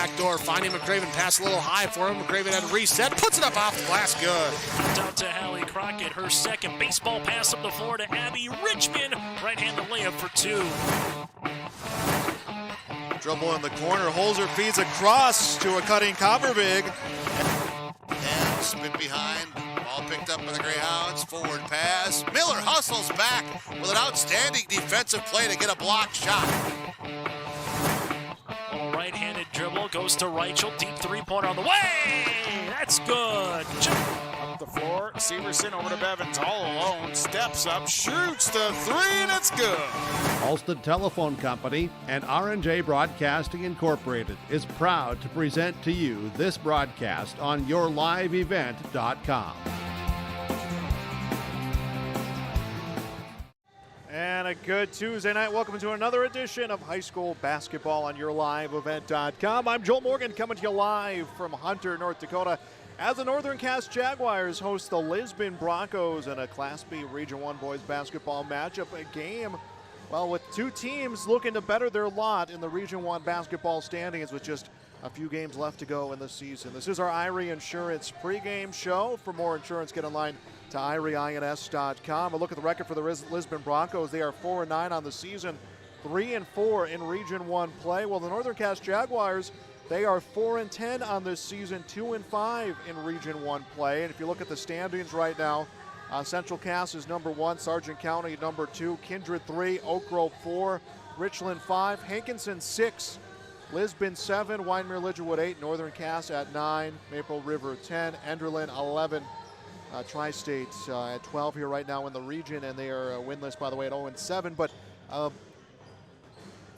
backdoor, finding McCraven, pass a little high for him. McCraven had a reset, puts it up off the glass, good. Out to Hallie Crockett, her second baseball pass up the floor to Abby Richmond. Right-handed layup for 2. Dribble in the corner, Holzer feeds across to a cutting Copperbig. And spin behind, ball picked up by the Greyhounds, forward pass. Miller hustles back with an outstanding defensive play to get a block shot. Right-handed dribble, goes to Reichel, deep three-pointer on the way! That's good! Up the floor, Severson over to Bevins, all alone, steps up, shoots the 3, and it's good! Alston Telephone Company and R&J Broadcasting Incorporated is proud to present to you this broadcast on YourLiveEvent.com. And a good Tuesday night. Welcome to another edition of High School Basketball on YourLiveEvent.com. I'm Joel Morgan coming to you live from Hunter, North Dakota, as the Northern Cass Jaguars host the Lisbon Broncos in a Class B Region 1 boys basketball matchup. A game, well, with two teams looking to better their lot in the Region 1 basketball standings with just a few games left to go in the season. This is our Irie Insurance pregame show. For more insurance, get online to IrieINS.com. A look at the record for the Lisbon Broncos. They are 4-9 on the season, 3-4 in Region 1 play. Well, the Northern Cass Jaguars, they are 4-10 on this season, 2-5 in Region 1 play. And if you look at the standings right now, Central Cass is number 1, Sargent County number 2, Kindred 3, Oak Grove 4, Richland 5, Hankinson 6, Lisbon 7, Wyndmere Lidgerwood 8, Northern Cass at 9, Maple River 10, Enderlin 11. Tri-State at 12 here right now in the region, and they are winless, by the way, at 0-7. But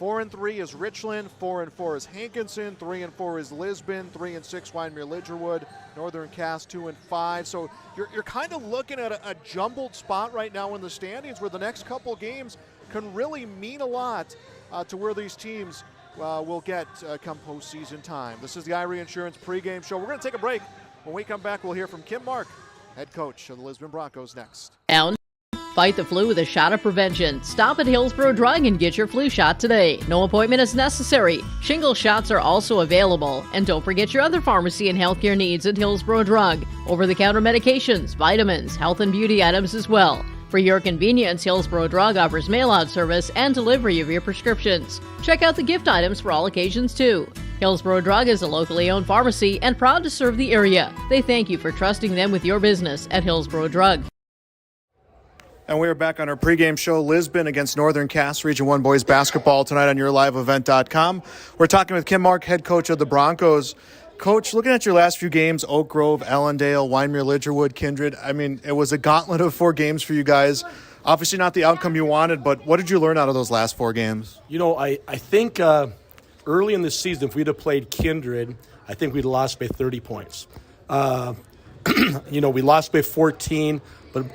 4-3 is Richland, 4-4 is Hankinson, 3-4 is Lisbon, 3-6 Wyndmere Lidgerwood, Northern Cass 2-5. So you're kind of looking at a jumbled spot right now in the standings where the next couple games can really mean a lot to where these teams will get come postseason time. This is the Irie Insurance pregame show. We're going to take a break. When we come back, we'll hear from Kim Mark, head coach of the Lisbon Broncos, next. Fight the flu with a shot of prevention. Stop at Hillsborough Drug and get your flu shot today. No appointment is necessary. Shingle shots are also available. And don't forget your other pharmacy and healthcare needs at Hillsborough Drug. Over-the-counter medications, vitamins, health and beauty items as well. For your convenience, Hillsborough Drug offers mail-out service and delivery of your prescriptions. Check out the gift items for all occasions, too. Hillsborough Drug is a locally owned pharmacy and proud to serve the area. They thank you for trusting them with your business at Hillsborough Drug. And we are back on our pregame show, Lisbon against Northern Cass, Region 1 boys basketball tonight on YourLiveEvent.com. We're talking with Kim Mark, head coach of the Broncos. Coach, looking at your last few games, Oak Grove, Allendale, Wyndmere Lidgerwood, Kindred, I mean, it was a gauntlet of 4 games for you guys. Obviously not the outcome you wanted, but what did you learn out of those last 4 games? You know, I think early in the season, if we'd have played Kindred, I think we'd have lost by 30 points. We lost by 14, but,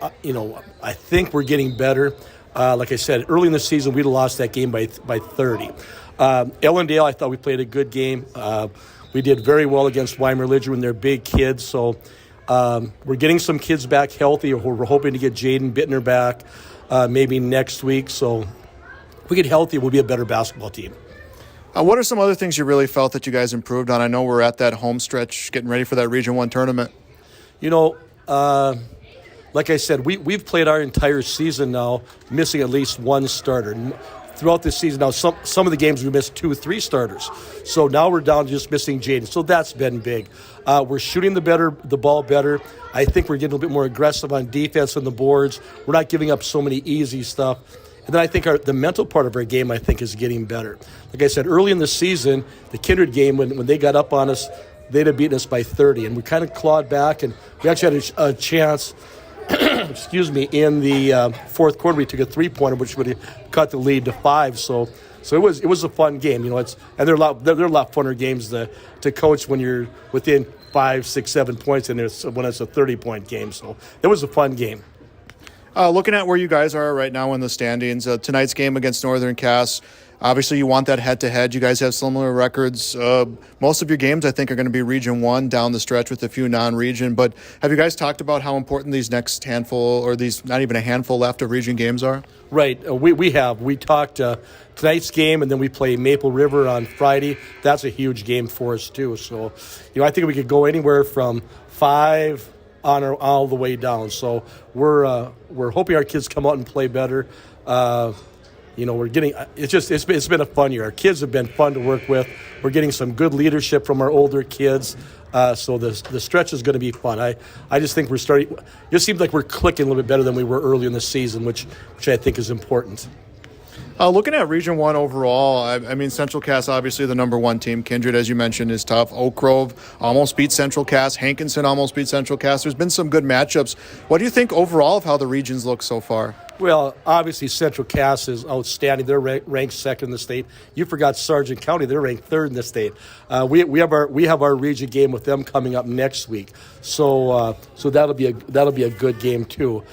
I think we're getting better. Like I said, early in the season, we'd have lost that game by 30. Ellendale, I thought we played a good game. We did very well against Wyndmere Lidgerwood when they're big kids. So we're getting some kids back healthy. We're hoping to get Jaden Bittner back maybe next week. So if we get healthy, we'll be a better basketball team. What are some other things you really felt that you guys improved on? I know we're at that home stretch getting ready for that Region 1 tournament. Like I said, we've played our entire season now missing at least one starter. Throughout this season now, some of the games we missed 2 or 3 starters. So now we're down to just missing Jaden. So that's been big. We're shooting the ball better. I think we're getting a little bit more aggressive on defense on the boards. We're not giving up so many easy stuff. And then I think the mental part of our game, I think, is getting better. Like I said, early in the season, the Kindred game, when they got up on us, they'd have beaten us by 30. And we kind of clawed back, and we actually had a chance in the fourth quarter. We took a 3-pointer, which would have cut the lead to 5. So it was a fun game. And they're a lot funner games to coach when you're within 5, 6, 7 points, and when it's a 30-point game. So it was a fun game. Looking at where you guys are right now in the standings, tonight's game against Northern Cass, obviously you want that head-to-head. You guys have similar records. Most of your games, I think, are going to be Region 1 down the stretch with a few non-region. But have you guys talked about how important these next handful, or these not even a handful left of region games are? Right. We have. We talked tonight's game, and then we play Maple River on Friday. That's a huge game for us, too. So, I think we could go anywhere from 5 on all the way down. So we're hoping our kids come out and play better. We're getting it's been a fun year. Our kids have been fun to work with. We're getting some good leadership from our older kids. So the stretch is going to be fun. I just think we're starting. It just seems like we're clicking a little bit better than we were early in the season, which I think is important. Looking at Region 1 overall, I mean, Central Cass, obviously the number 1 team. Kindred, as you mentioned, is tough. Oak Grove almost beat Central Cass. Hankinson almost beat Central Cass. There's been some good matchups. What do you think overall of how the regions look so far? Well, obviously Central Cass is outstanding. They're ranked second in the state. You forgot Sargent County. They're ranked third in the state. We have our region game with them coming up next week. So that'll be a good game too.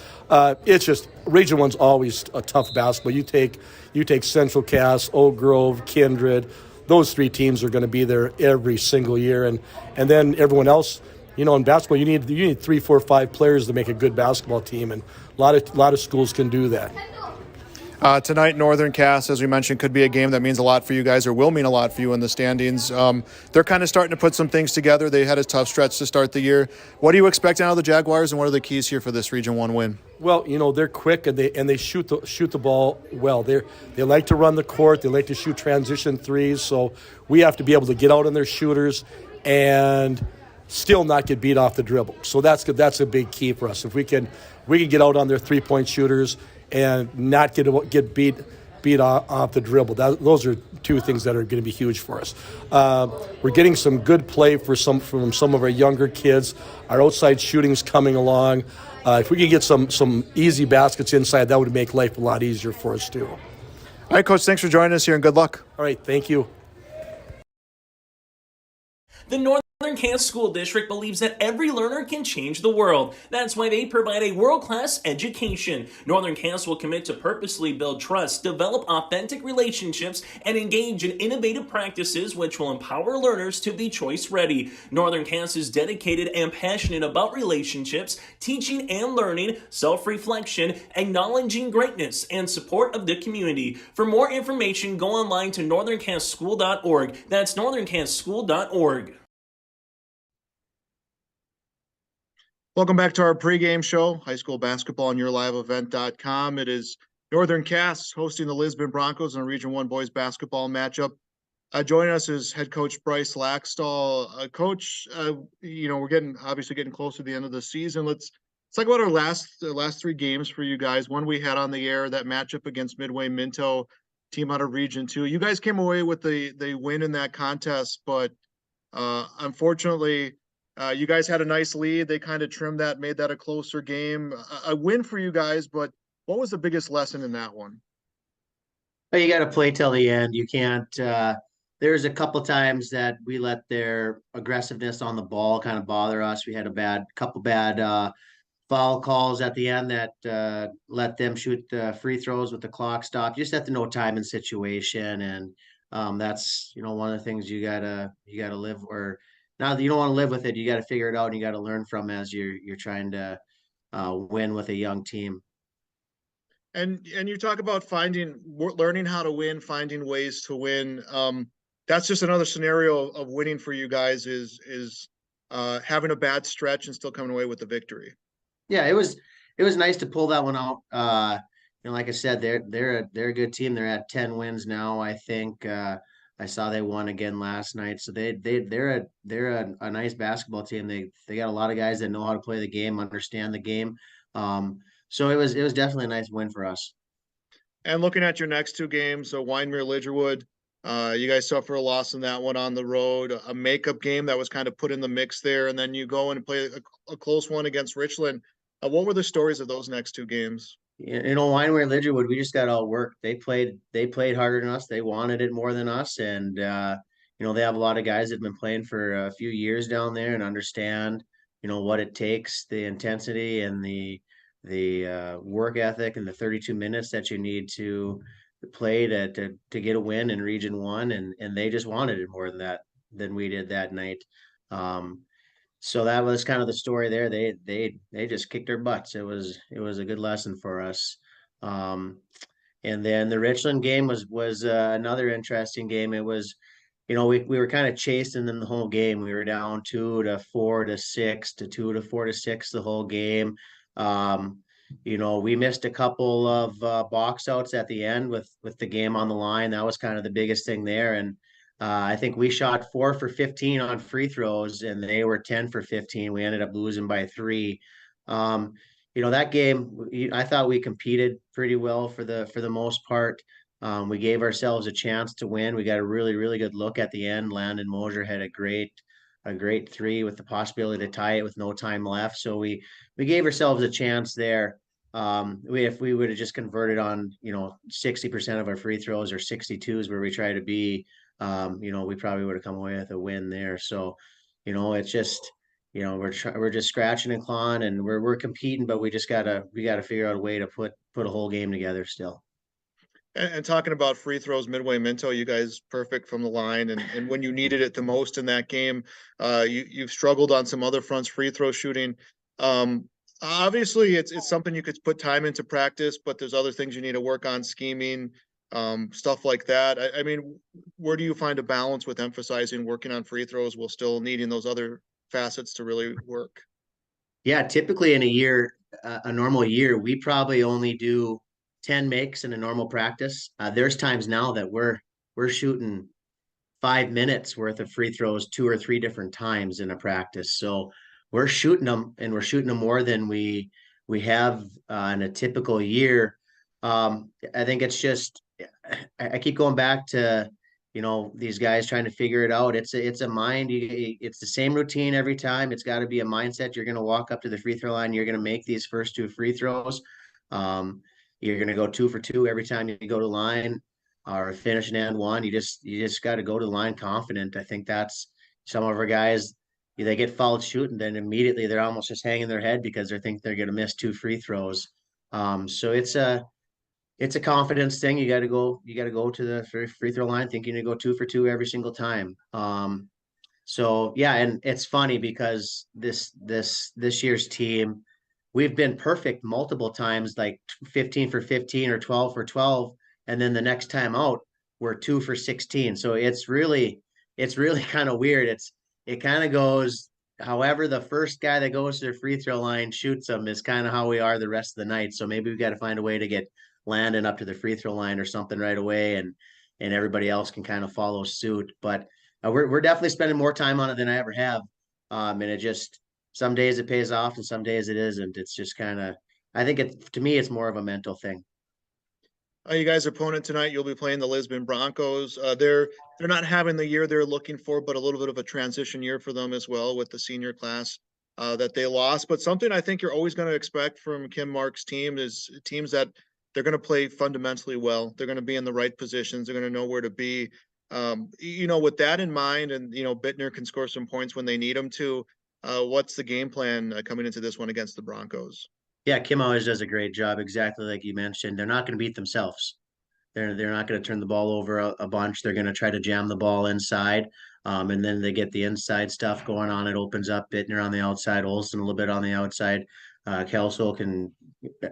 It's just Region 1's always a tough basketball. You take Central Cass, Oak Grove, Kindred. Those 3 teams are going to be there every single year, and then everyone else. In basketball, you need 3, 4, 5 players to make a good basketball team, and a lot of schools can do that. Tonight, Northern Cass, as we mentioned, could be a game that means a lot for you guys, or will mean a lot for you in the standings. They're kind of starting to put some things together. They had a tough stretch to start the year. What do you expect out of the Jaguars, and what are the keys here for this Region 1 win? Well, they're quick and they shoot the ball well. They like to run the court. They like to shoot transition threes. So we have to be able to get out on their shooters and still not get beat off the dribble. So that's a big key for us. If we can get out on their 3-point shooters and not get beat off the dribble. Those are 2 things that are going to be huge for us. We're getting some good play from some of our younger kids. Our outside shooting's coming along. If we could get some easy baskets inside, that would make life a lot easier for us too. All right, Coach, thanks for joining us here, and good luck. All right, thank you. The Northern Cass School District believes that every learner can change the world. That's why they provide a world-class education. Northern Cass will commit to purposely build trust, develop authentic relationships, and engage in innovative practices which will empower learners to be choice-ready. Northern Cass is dedicated and passionate about relationships, teaching and learning, self-reflection, acknowledging greatness, and support of the community. For more information, go online to northerncasschool.org. That's northerncasschool.org. Welcome back to our pregame show, high school basketball on yourliveevent.com. It is Northern Cass hosting the Lisbon Broncos in a Region 1 boys basketball matchup. Joining us is head coach Bryce Laxdal. Coach, we're obviously getting close to the end of the season. Let's talk about our last 3 games for you guys. One we had on the air, that matchup against Midway Minto, team out of Region 2. You guys came away with the win in that contest, but unfortunately, you guys had a nice lead. They kind of trimmed that, made that a closer game. A win for you guys, but what was the biggest lesson in that one? Well, you got to play till the end. You can't. There's a couple times that we let their aggressiveness on the ball kind of bother us. We had a couple bad foul calls at the end that let them shoot the free throws with the clock stopped. You just have to know time and situation, and that's one of the things you gotta live or. Now that you don't want to live with it, you got to figure it out and you got to learn from as you're trying to win with a young team. And you talk about learning how to win, finding ways to win. That's just another scenario of winning for you guys is having a bad stretch and still coming away with the victory. Yeah, it was nice to pull that one out. Like I said, they're a good team. They're at 10 wins now, I think. I saw they won again last night, so they're a nice basketball team. They got a lot of guys that know how to play the game, understand the game. So it was definitely a nice win for us. And looking at your next 2 games, so Wyndmere Lidgerwood, you guys suffer a loss in that one on the road, a makeup game that was kind of put in the mix there, and then you go in and play a close one against Richland. What were the stories of those next 2 games? Wyndmere Lidgerwood, we just got outworked. They played harder than us. They wanted it more than us, and they have a lot of guys that have been playing for a few years down there and understand what it takes, the intensity and the work ethic and the 32 minutes that you need to play to get a win in Region 1, and they just wanted it more than we did that night. So that was kind of the story there. They just kicked our butts. It was a good lesson for us. Um, and then the Richland game was another interesting game. It was, we were kind of chasing them the whole game. We were down 2 to 4 to 6 to 2 to 4 to 6 the whole game. Um, we missed a couple of box outs at the end with the game on the line. That was kind of the biggest thing there. And I think we shot 4 for 15 on free throws, and they were 10 for 15. We ended up losing by 3. Um, that game, I thought we competed pretty well for the most part. We gave ourselves a chance to win. We got a really, really good look at the end. Landon Mosier had a great 3 with the possibility to tie it with no time left. So we gave ourselves a chance there. If we would have just converted on 60% of our free throws or 62s where we try to be, we probably would have come away with a win there. So, it's just we're just scratching and clawing, and we're competing, but we gotta figure out a way to put a whole game together still. And talking about free throws, Midway Minto, you guys perfect from the line, and when you needed it the most in that game, you've struggled on some other fronts, free throw shooting. Obviously, it's something you could put time into practice, but there's other things you need to work on, scheming, stuff like that. I mean, where do you find a balance with emphasizing working on free throws while still needing those other facets to really work? Yeah, typically in a normal year, we probably only do 10 makes in a normal practice. There's times now that we're shooting 5 minutes worth of free throws 2 or 3 different times in a practice. So we're shooting them, and we're shooting them more than we have in a typical year. I think it's just I keep going back to these guys trying to figure it out. It's a mind. It's the same routine every time. It's got to be a mindset. You're going to walk up to the free throw line. You're going to make these first 2 free throws. You're going to go 2 for 2 every time you go to line or finish an and one. You just got to go to the line confident. I think that's some of our guys. They get fouled shooting, then immediately they're almost just hanging their head because they think they're going to miss 2 free throws. So it's a confidence thing. You got to go to the free throw line thinking you go 2 for 2 every single time. So yeah, and it's funny because this year's team, we've been perfect multiple times, like 15 for 15 or 12 for 12, and then the next time out we're 2 for 16. So it's really kind of weird. It kind of goes however the first guy that goes to the free throw line shoots them is kind of how we are the rest of the night. So maybe we've got to find a way to get Landon up to the free throw line or something right away, and everybody else can kind of follow suit. But we're definitely spending more time on it than I ever have. And it just some days it pays off and some days it isn't. It's just kind of I think to me it's more of a mental thing. You guys' opponent tonight, you'll be playing the Lisbon Broncos. They're not having the year they're looking for, but a little bit of a transition year for them as well with the senior class that they lost. But something I think you're always going to expect from Kim Mark's team is teams that they're going to play fundamentally well. They're going to be in the right positions. They're going to know where to be. With that in mind, and Bittner can score some points when they need him to. What's the game plan coming into this one against the Broncos? Yeah, Kim always does a great job, exactly like you mentioned. They're not going to beat themselves. They're not going to turn the ball over a bunch. They're going to try to jam the ball inside, and then they get the inside stuff going on. It opens up Bittner on the outside, Olsen a little bit on the outside. Kelso can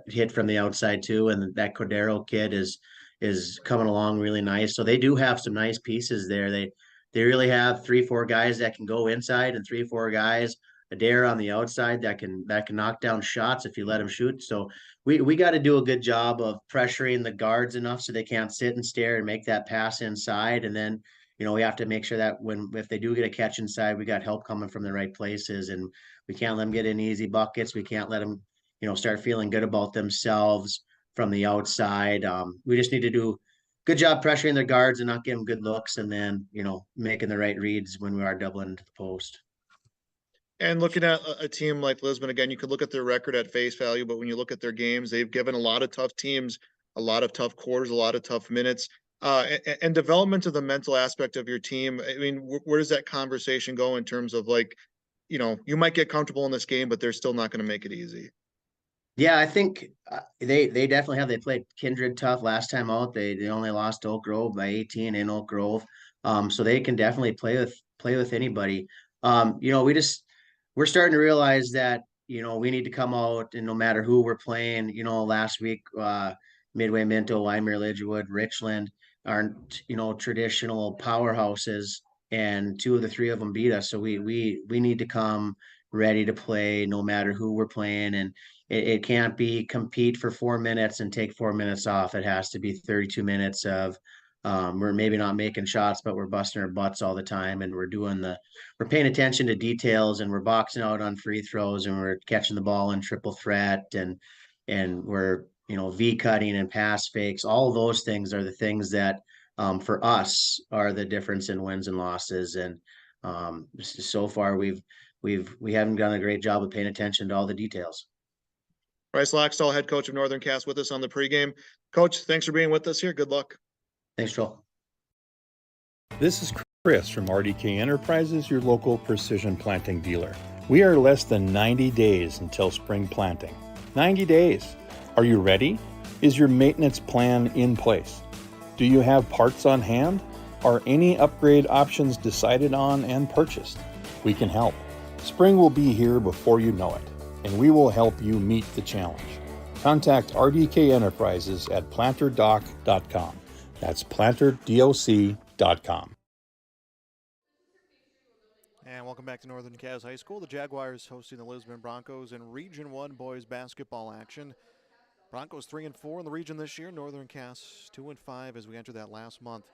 hit from the outside too, and that Cordero kid is coming along really nice. So they do have some nice pieces there. They really have 3-4 guys that can go inside and 3-4 guys Adair on the outside that can knock down shots if you let them shoot. So we got to do a good job of pressuring the guards enough so they can't sit and stare and make that pass inside. And then we have to make sure that if they do get a catch inside, we got help coming from the right places, and we can't let them get in easy buckets. We can't let them start feeling good about themselves from the outside. We just need to do good job pressuring their guards and not giving them good looks, and then making the right reads when we are doubling into the post. And looking at a team like Lisbon, again, you could look at their record at face value, but when you look at their games, they've given a lot of tough teams, a lot of tough quarters, a lot of tough minutes, and development of the mental aspect of your team. I mean, where does that conversation go in terms of you might get comfortable in this game, but they're still not going to make it easy? Yeah, I think they definitely have. They played Kindred tough last time out. They only lost to Oak Grove by 18 in Oak Grove, so they can definitely play with anybody. We're starting to realize that we need to come out and no matter who we're playing. Last week Midway, Minto, Wymer, Lidgewood, Richland aren't traditional powerhouses, and two of the three of them beat us. So we need to come ready to play no matter who we're playing, and it can't be compete for 4 minutes and take 4 minutes off. It has to be 32 minutes of we're maybe not making shots, but we're busting our butts all the time, and we're paying attention to details, and we're boxing out on free throws, and we're catching the ball in triple threat, and we're V cutting and pass fakes. All of those things are the things that for us are the difference in wins and losses. And so far we haven't done a great job of paying attention to all the details. Bryce Laxdal, head coach of Northern Cass, with us on the pregame. Coach, thanks for being with us here. Good luck. Thanks, Joel. This is Chris from RDK Enterprises, your local precision planting dealer. We are less than 90 days until spring planting. 90 days. Are you ready? Is your maintenance plan in place? Do you have parts on hand? Are any upgrade options decided on and purchased? We can help. Spring will be here before you know it, and we will help you meet the challenge. Contact RDK Enterprises at planterdoc.com. That's planterdoc.com. And welcome back to Northern Cass High School. The Jaguars hosting the Lisbon Broncos in Region 1 boys basketball action. Broncos 3-4 in the region this year. Northern Cass 2-5 as we enter that last month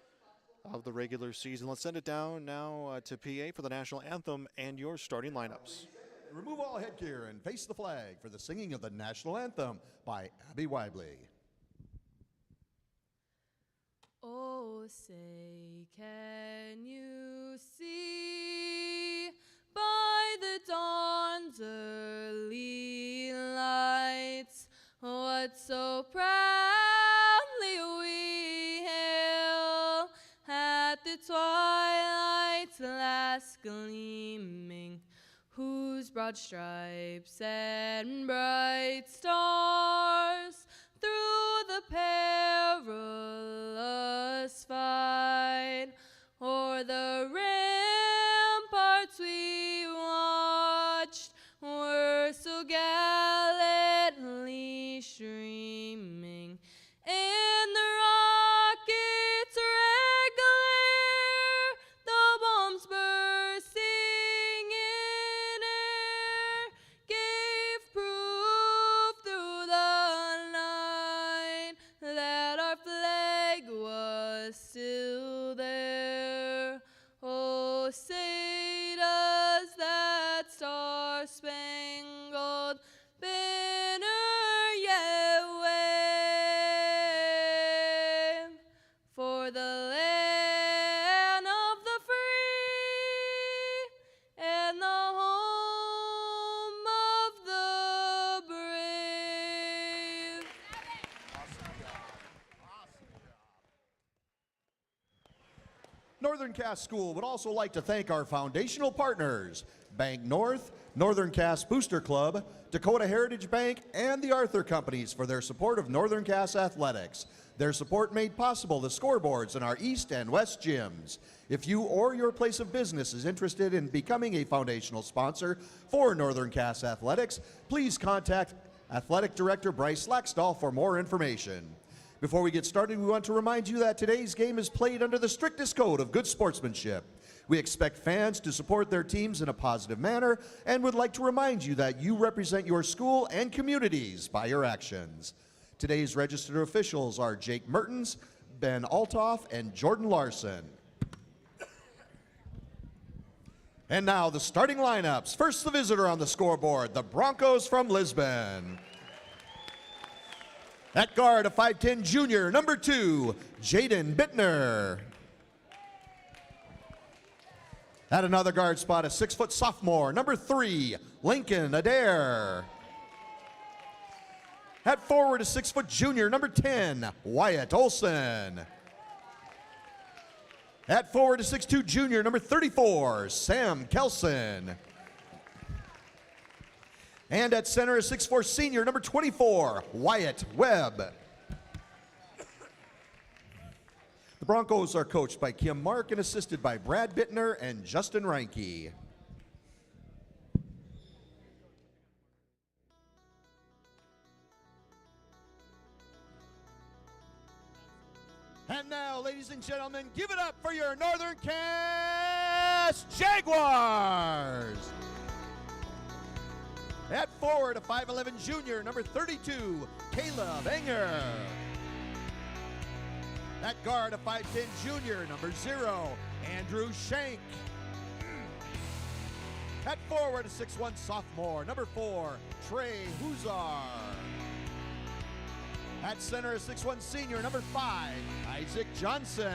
of the regular season. Let's send it down now to PA for the national anthem and your starting lineups. Remove all headgear and face the flag for the singing of the national anthem by Abby Webley. Oh, say, can you see by the dawn's early lights what so proudly we hail at the twilight's last gleaming, whose broad stripes and bright stars through the perilous fight o'er the ramparts we watched were so gallantly streaming in the rocket's red glare, the bombs bursting in air gave proof through the night that our flag was still there. Oh, say does that star-spangled banner yet wave for the land of the free and the home of the brave. Northern Cass School would also like to thank our foundational partners, Bank North, Northern Cass Booster Club, Dakota Heritage Bank, and the Arthur Companies for their support of Northern Cass Athletics. Their support made possible the scoreboards in our East and West gyms. If you or your place of business is interested in becoming a foundational sponsor for Northern Cass Athletics, please contact Athletic Director Bryce Laxdal for more information. Before we get started, we want to remind you that today's game is played under the strictest code of good sportsmanship. We expect fans to support their teams in a positive manner and would like to remind you that you represent your school and communities by your actions. Today's registered officials are Jake Mertens, Ben Altoff, and Jordan Larson. And now the starting lineups. First, the visitor on the scoreboard, the Broncos from Lisbon. At guard, a 5'10 junior, number 2, Jaden Bittner. At another guard spot, a 6-foot sophomore, number 3, Lincoln Adair. At forward, a 6-foot junior, number 10, Wyatt Olson. At forward, a 6'2 junior, number 34, Sam Kelson. And at center is 6'4" senior, number 24, Wyatt Webb. The Broncos are coached by Kim Mark and assisted by Brad Bittner and Justin Reinke. And now, ladies and gentlemen, give it up for your Northern Cass Jaguars. At forward, a 5'11" junior, number 32, Caleb Enger. At guard, a 5'10" junior, number 0, Andrew Shank. At forward, a 6'1" sophomore, number 4, Trey Huzar. At center, a 6'1" senior, number 5, Isaac Johnson.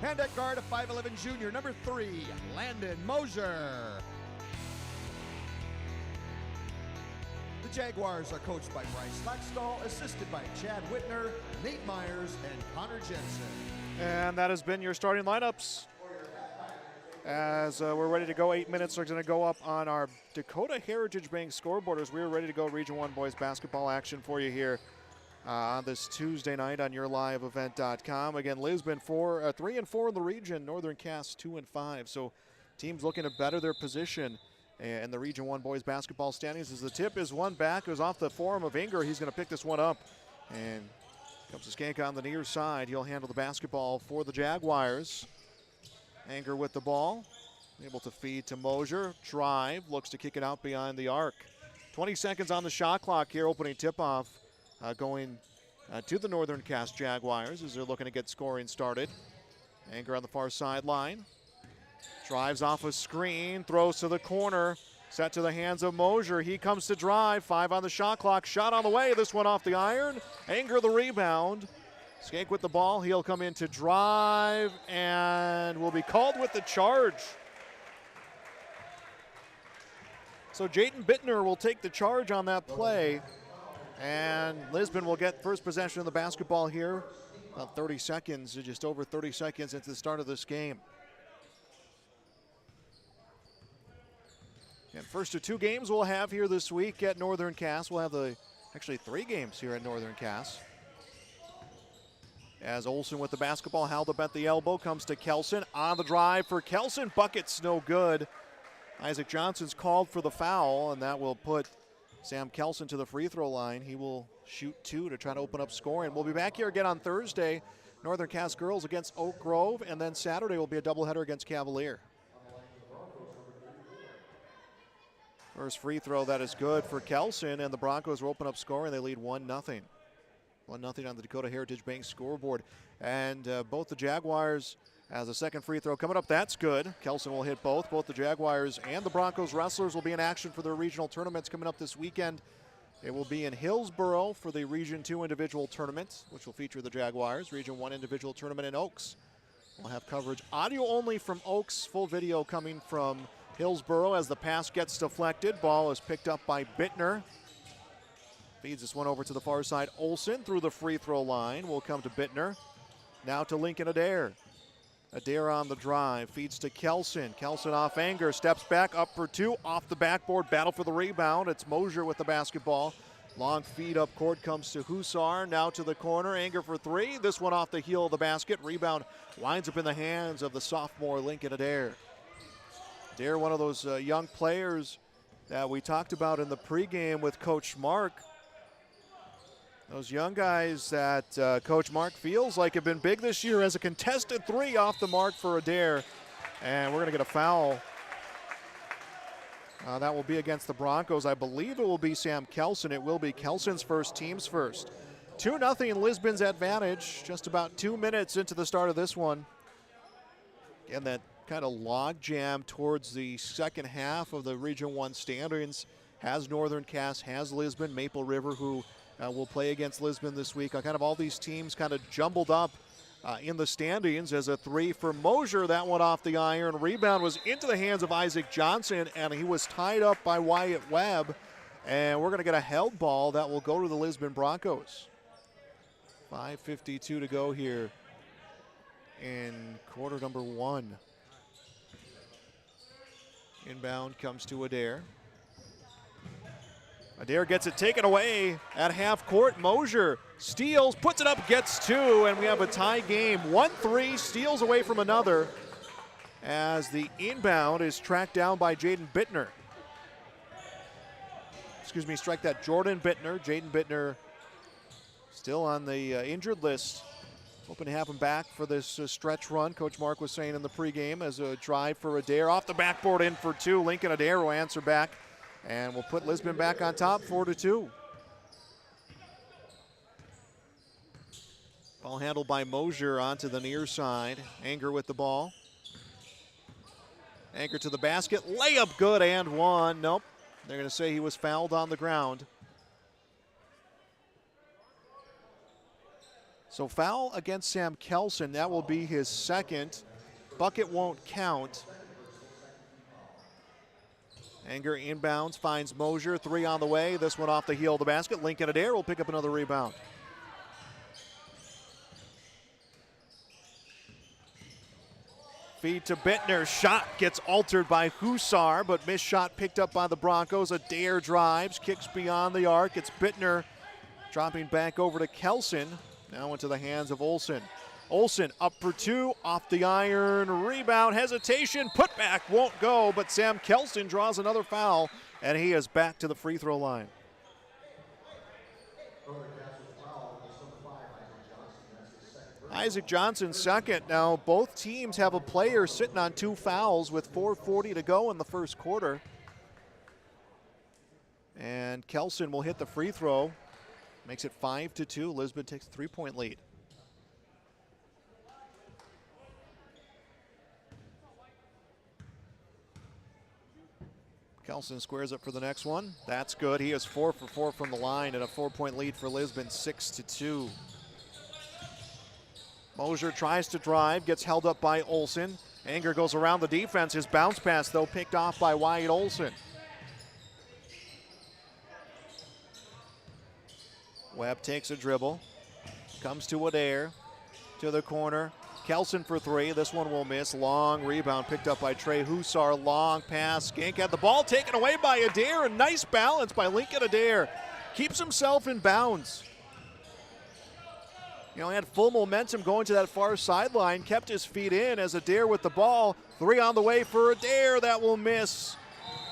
And at guard, a 5'11" junior, number 3, Landon Mosier. The Jaguars are coached by Bryce Laxstall, assisted by Chad Whitner, Nate Myers, and Connor Jensen. And that has been your starting lineups. As we're ready to go, 8 minutes are going to go up on our Dakota Heritage Bank scoreboard as we're ready to go Region 1 boys basketball action for you here on this Tuesday night on yourliveevent.com. Again, Lisbon 3-4 in the region, Northern Cass 2-5. So teams looking to better their position in the Region 1 boys basketball standings. As the tip is one back, goes off the forearm of Inger. He's going to pick this one up. And comes to Skank on the near side. He'll handle the basketball for the Jaguars. Anger with the ball, able to feed to Mosier. Drive, looks to kick it out behind the arc. 20 seconds on the shot clock here, opening tip-off going to the Northern Cass Jaguars as they're looking to get scoring started. Anger on the far sideline. Drives off a screen, throws to the corner, set to the hands of Mosier. He comes to drive, 5 on the shot clock, shot on the way, this one off the iron. Anger the rebound. Skank with the ball, he'll come in to drive and will be called with the charge. So Jaden Bittner will take the charge on that play, and Lisbon will get first possession of the basketball here. About 30 seconds, just over 30 seconds into the start of this game. And first of 2 games we'll have here this week at Northern Cass. We'll have actually 3 games here at Northern Cass. As Olsen with the basketball, held up at the elbow, comes to Kelson. On the drive for Kelson, bucket's no good. Isaac Johnson's called for the foul, and that will put Sam Kelson to the free throw line. He will shoot 2 to try to open up scoring. We'll be back here again on Thursday. Northern Cass girls against Oak Grove, and then Saturday will be a doubleheader against Cavalier. First free throw, that is good for Kelson, and the Broncos will open up scoring. They lead 1-0. 1-0 on the Dakota Heritage Bank scoreboard. And both the Jaguars as a second free throw coming up. That's good. Kelson will hit both. Both the Jaguars and the Broncos wrestlers will be in action for their regional tournaments coming up this weekend. It will be in Hillsboro for the Region 2 individual tournament, which will feature the Jaguars. Region 1 individual tournament in Oaks. We'll have coverage audio only from Oaks. Full video coming from Hillsboro as the pass gets deflected. Ball is picked up by Bittner. Feeds this one over to the far side. Olsen through the free throw line. Will come to Bittner. Now to Lincoln Adair. Adair on the drive. Feeds to Kelson. Kelson off Anger. Steps back up for 2. Off the backboard. Battle for the rebound. It's Mosier with the basketball. Long feed up court comes to Husar. Now to the corner. Anger for 3. This one off the heel of the basket. Rebound winds up in the hands of the sophomore Lincoln Adair. Adair, one of those young players that we talked about in the pregame with Coach Mark. Those young guys that Coach Mark feels like have been big this year as a contested 3 off the mark for Adair. And we're going to get a foul. That will be against the Broncos. I believe it will be Sam Kelson. It will be Kelson's first, team's first. 2-0 Lisbon's advantage. Just about 2 minutes into the start of this one. Again, that kind of log jam towards the second half of the Region 1 standings has Northern Cass, has Lisbon, Maple River, who will play against Lisbon this week. Kind of all these teams kind of jumbled up in the standings. As a 3 for Mosier, that one off the iron. Rebound was into the hands of Isaac Johnson, and he was tied up by Wyatt Webb. And we're going to get a held ball that will go to the Lisbon Broncos. 5:52 to go here in quarter number 1. Inbound comes to Adair. Adair gets it taken away at half court. Mosier steals, puts it up, gets two, and we have a tie game. 1-3, steals away from another as the inbound is tracked down by Jaden Bittner. Excuse me, strike that, Jordan Bittner. Jaden Bittner still on the injured list. Hoping to have him back for this stretch run. Coach Mark was saying in the pregame as a drive for Adair. Off the backboard in for two. Lincoln Adair will answer back. And we'll put Lisbon back on top, 4-2. Ball handled by Mosier onto the near side. Anger with the ball. Anger to the basket. Layup good and one. Nope. They're going to say he was fouled on the ground. So foul against Sam Kelson. That will be his second. Bucket won't count. Anger inbounds, finds Mosier. Three on the way. This one off the heel of the basket. Lincoln Adair will pick up another rebound. Feed to Bittner. Shot gets altered by Hussar, but missed shot picked up by the Broncos. Adair drives, kicks beyond the arc. It's Bittner dropping back over to Kelson. Now into the hands of Olsen. Olsen up for two, off the iron, rebound, hesitation, put back, won't go, but Sam Kelson draws another foul, and he is back to the free throw line. Isaac Johnson second. Now both teams have a player sitting on two fouls with 4:40 to go in the first quarter. And Kelson will hit the free throw. Makes it 5-2. Lisbon takes a 3-point lead. Kelson squares up for the next one. That's good. He is 4 for 4 from the line and a 4-point lead for Lisbon, 6-2. Mosier tries to drive, gets held up by Olsen. Anger goes around the defense. His bounce pass, though, picked off by Wyatt Olsen. Webb takes a dribble, comes to Adair, to the corner. Kelson for three. This one will miss. Long rebound picked up by Trey Hussar. Long pass. Skink had the ball taken away by Adair. A nice balance by Lincoln Adair. Keeps himself in bounds. You know, he had full momentum going to that far sideline. Kept his feet in as Adair with the ball. Three on the way for Adair. That will miss.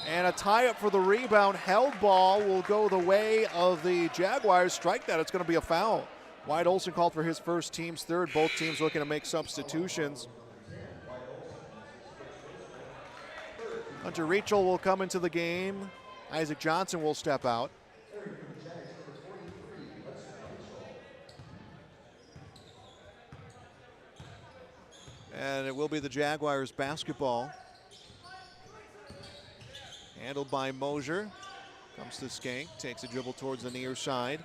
And a tie-up for the rebound. Held ball will go the way of the Jaguars. Strike that. It's going to be a foul. Wyatt Olsen called for his first, team's third. Both teams looking to make substitutions. Hunter Rachel will come into the game. Isaac Johnson will step out. And it will be the Jaguars basketball. Handled by Mosier. Comes to Skank, takes a dribble towards the near side.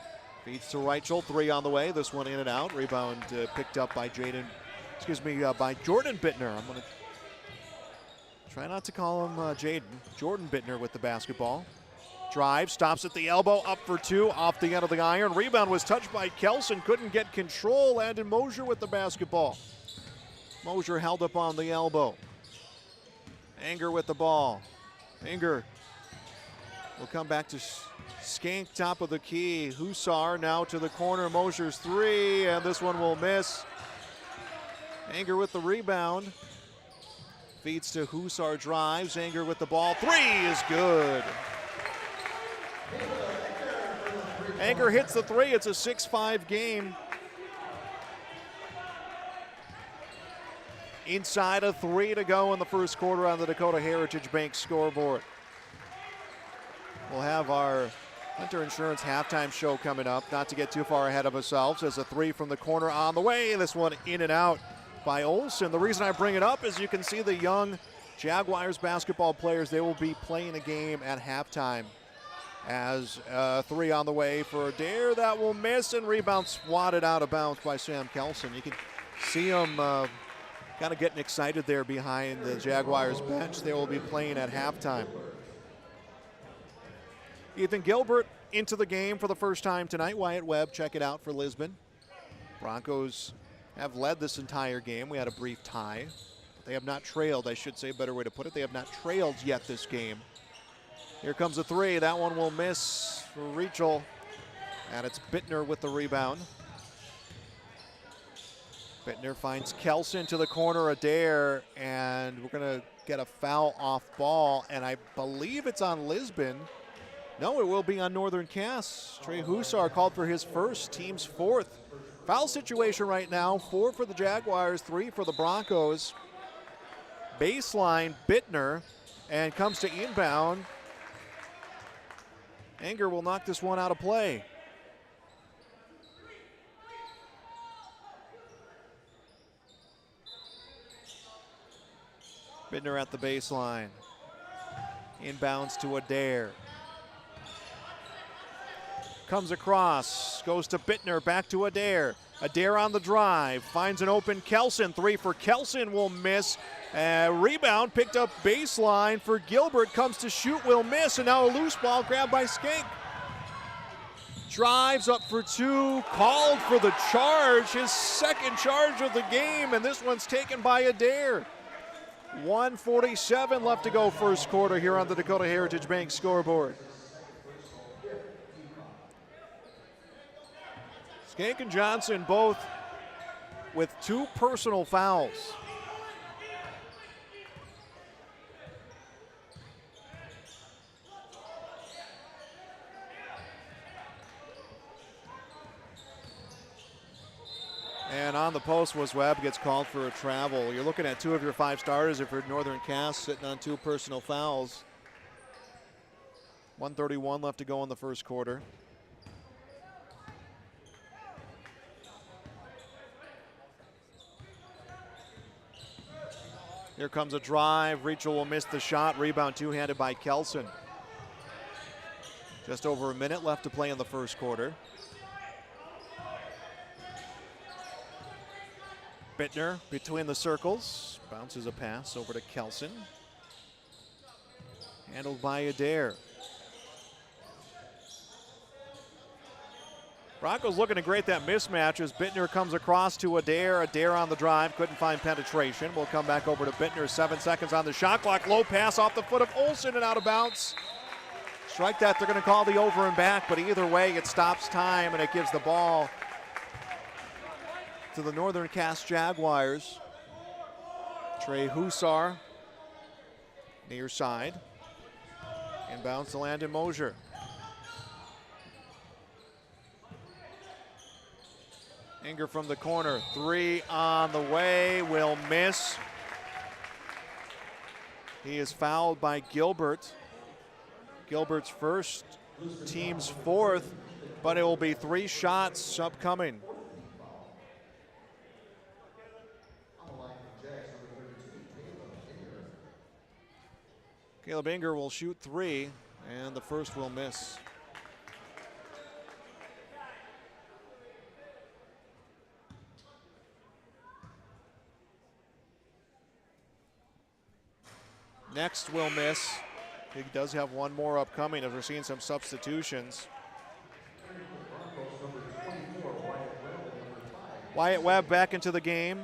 Feeds to Reichel, three on the way. This one in and out. Rebound picked up by by Jordan Bittner. I'm going to try not to call him Jaden. Jordan Bittner with the basketball. Drive, stops at the elbow, up for two, off the end of the iron. Rebound was touched by Kelson, couldn't get control. Landon Mosier with the basketball. Mosier held up on the elbow. Anger with the ball. Anger will come back to Skank, top of the key. Hussar now to the corner. Mosier's three, and this one will miss. Anger with the rebound. Feeds to Hussar, drives. Anger with the ball. Three is good. Anger hits the three. It's a 6-5 game. Inside of 3 to go in the first quarter on the Dakota Heritage Bank scoreboard. We'll have our Hunter Insurance halftime show coming up. Not to get too far ahead of ourselves, as a three from the corner on the way. This one in and out by Olsen. The reason I bring it up is you can see the young Jaguars basketball players. They will be playing a game at halftime. As three on the way for Adair. That will miss, and rebound swatted out of bounds by Sam Kelson. You can see him kind of getting excited there behind the Jaguars bench. They will be playing at halftime. Ethan Gilbert into the game for the first time tonight. Wyatt Webb, check it out for Lisbon. Broncos have led this entire game. We had a brief tie. They have not trailed, I should say, better way to put it. They have not trailed yet this game. Here comes a three. That one will miss for Rachel. And it's Bittner with the rebound. Bittner finds Kelson to the corner, Adair, and we're going to get a foul off ball, and I believe it's on Lisbon. No, it will be on Northern Cass. Trey Hussar called for his first, team's fourth. Foul situation right now, 4 for the Jaguars, 3 for the Broncos. Baseline, Bittner, and comes to inbound. Anger will knock this one out of play. Bittner at the baseline. Inbounds to Adair. Comes across, goes to Bittner, back to Adair. Adair on the drive, finds an open Kelson. 3 for Kelson will miss. Rebound picked up baseline for Gilbert, comes to shoot, will miss, and now a loose ball grabbed by Skank. Drives up for 2, called for the charge, his second charge of the game, and this one's taken by Adair. 1:47 left to go first quarter here on the Dakota Heritage Bank scoreboard. Skank and Johnson both with 2 personal fouls. And on the post was Webb, gets called for a travel. You're looking at 2 of your 5 starters if you're Northern Cass sitting on 2 personal fouls. 1:31 left to go in the first quarter. Here comes a drive. Rachel will miss the shot. Rebound two-handed by Kelson. Just over a minute left to play in the first quarter. Bittner between the circles. Bounces a pass over to Kelson. Handled by Adair. Broncos looking to create that mismatch as Bittner comes across to Adair. Adair on the drive, couldn't find penetration. We'll come back over to Bittner. 7 seconds on the shot clock. Low pass off the foot of Olsen and out of bounds. Strike that, they're going to call the over and back, but either way it stops time and it gives the ball to the Northern Cass Jaguars. Trey Hussar, near side. Inbounds to Landon Mosier. Inger from the corner, 3 on the way, will miss. He is fouled by Gilbert. Gilbert's first, team's 4th, but it will be 3 shots upcoming. Caleb Inger will shoot 3, and the first will miss. Next will miss. He does have one more upcoming as we're seeing some substitutions. Wyatt Webb back into the game.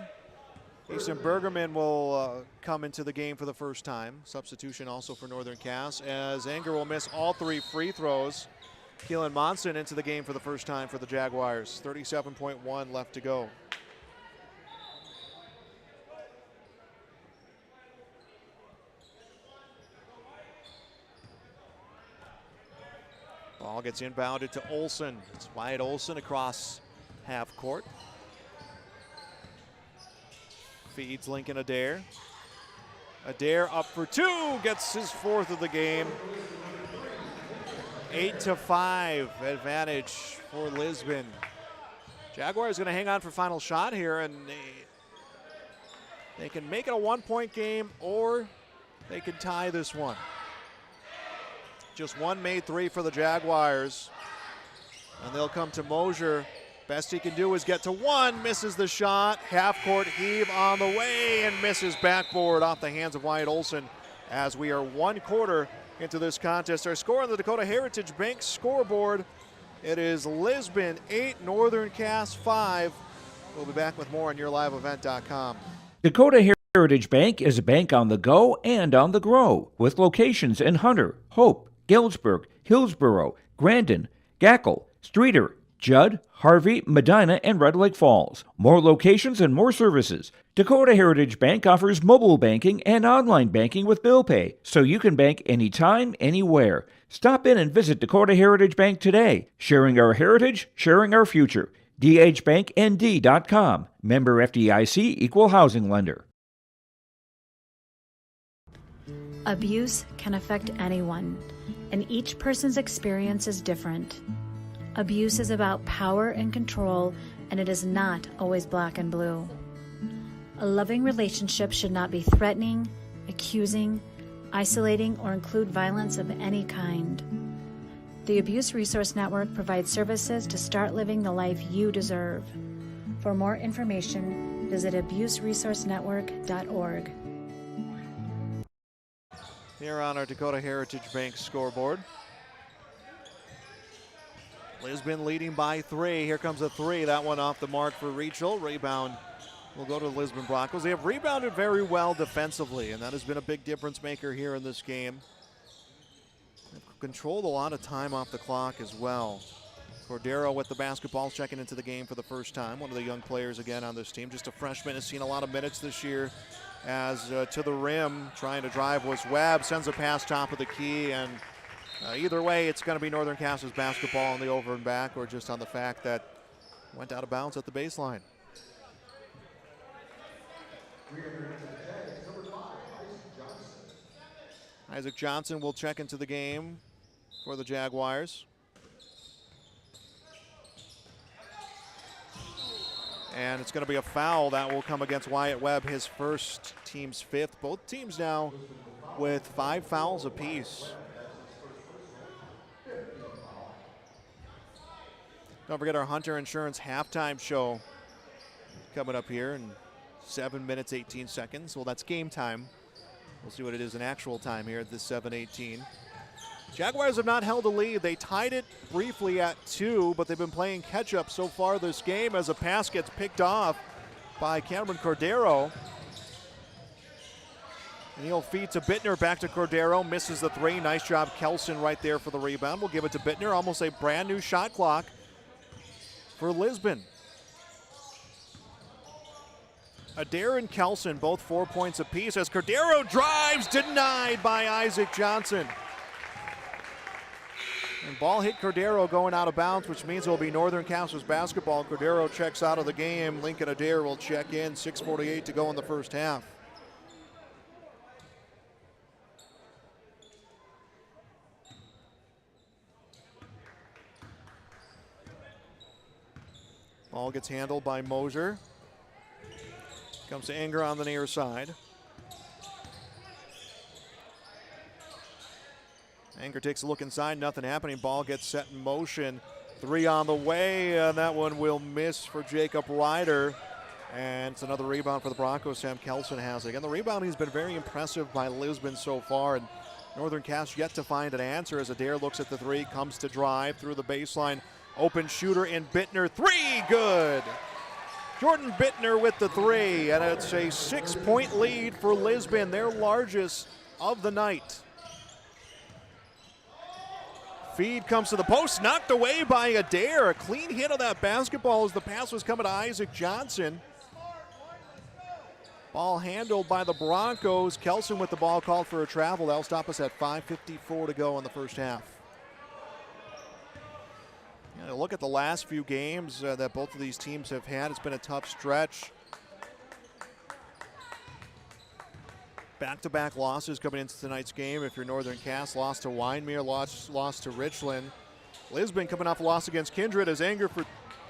Easton Bergerman will come into the game for the first time. Substitution also for Northern Cass as Anger will miss all 3 free throws. Keelan Monson into the game for the first time for the Jaguars. 37.1 left to go. Ball gets inbounded to Olsen. It's Wyatt Olsen across half court. Feeds Lincoln Adair. Adair up for 2, gets his 4th of the game. 8-5 advantage for Lisbon. Jaguars going to hang on for final shot here, and they can make it a 1-point game or they can tie this one. Just 1 made 3 for the Jaguars, and they'll come to Mosier. Best he can do is get to 1, misses the shot. Half-court heave on the way and misses backboard off the hands of Wyatt Olsen as we are 1 quarter into this contest. Our score on the Dakota Heritage Bank scoreboard, it is Lisbon 8, Northern Cass 5. We'll be back with more on YourLiveEvent.com. Dakota Heritage Bank is a bank on the go and on the grow with locations in Hunter, Hope, Galesburg, Hillsborough, Grandin, Gackle, Streeter, Judd, Harvey, Medina, and Red Lake Falls. More locations and more services. Dakota Heritage Bank offers mobile banking and online banking with bill pay, so you can bank anytime, anywhere. Stop in and visit Dakota Heritage Bank today. Sharing our heritage, sharing our future. dhbanknd.com. Member FDIC, Equal Housing Lender. Abuse can affect anyone, and each person's experience is different. Abuse is about power and control, and it is not always black and blue. A loving relationship should not be threatening, accusing, isolating, or include violence of any kind. The Abuse Resource Network provides services to start living the life you deserve. For more information, visit abuseresourcenetwork.org. Here on our Dakota Heritage Bank scoreboard. Lisbon leading by 3. Here comes a 3. That one off the mark for Rachel. Rebound will go to the Lisbon Broncos. They have rebounded very well defensively, and that has been a big difference maker here in this game. They've controlled a lot of time off the clock as well. Cordero with the basketball, checking into the game for the first time. One of the young players again on this team. Just a freshman, has seen a lot of minutes this year. As to the rim, trying to drive was Webb, sends a pass top of the key, and either way, it's going to be Northern Cass's basketball on the over and back, or just on the fact that went out of bounds at the baseline. Isaac Johnson will check into the game for the Jaguars. And it's going to be a foul that will come against Wyatt Webb, his first, team's 5th. Both teams now with 5 fouls apiece. Don't forget our Hunter Insurance halftime show coming up here in 7 minutes, 18 seconds. Well, that's game time. We'll see what it is in actual time here at this 7:18. Jaguars have not held a lead. They tied it briefly at 2, but they've been playing catch-up so far this game as a pass gets picked off by Cameron Cordero. And he'll feed to Bittner, back to Cordero, misses the 3. Nice job, Kelson, right there for the rebound. We'll give it to Bittner, almost a brand new shot clock for Lisbon. Adair and Kelson, both 4 points apiece as Cordero drives, denied by Isaac Johnson. And ball hit Cordero going out of bounds, which means it will be Northern Cass's basketball. Cordero checks out of the game. Lincoln Adair will check in. 6:48 to go in the first half. Ball gets handled by Moser. Comes to Anger on the near side. Anger takes a look inside, nothing happening. Ball gets set in motion. 3 on the way, and that one will miss for Jacob Ryder. And it's another rebound for the Broncos. Sam Kelson has it. Again, the rebounding has been very impressive by Lisbon so far, and Northern Cass yet to find an answer as Adair looks at the 3, comes to drive through the baseline. Open shooter in Bittner. 3, good. Jordan Bittner with the 3, and it's a 6-point lead for Lisbon, their largest of the night. Feed comes to the post, knocked away by Adair. A clean hit on that basketball as the pass was coming to Isaac Johnson. Ball handled by the Broncos. Kelson with the ball called for a travel. That'll stop us at 5:54 to go in the first half. Look at the last few games that both of these teams have had. It's been a tough stretch. Back-to-back losses coming into tonight's game. If you're Northern Cass, lost to Wyndmere, lost to Richland. Lisbon coming off a loss against Kindred as Anger for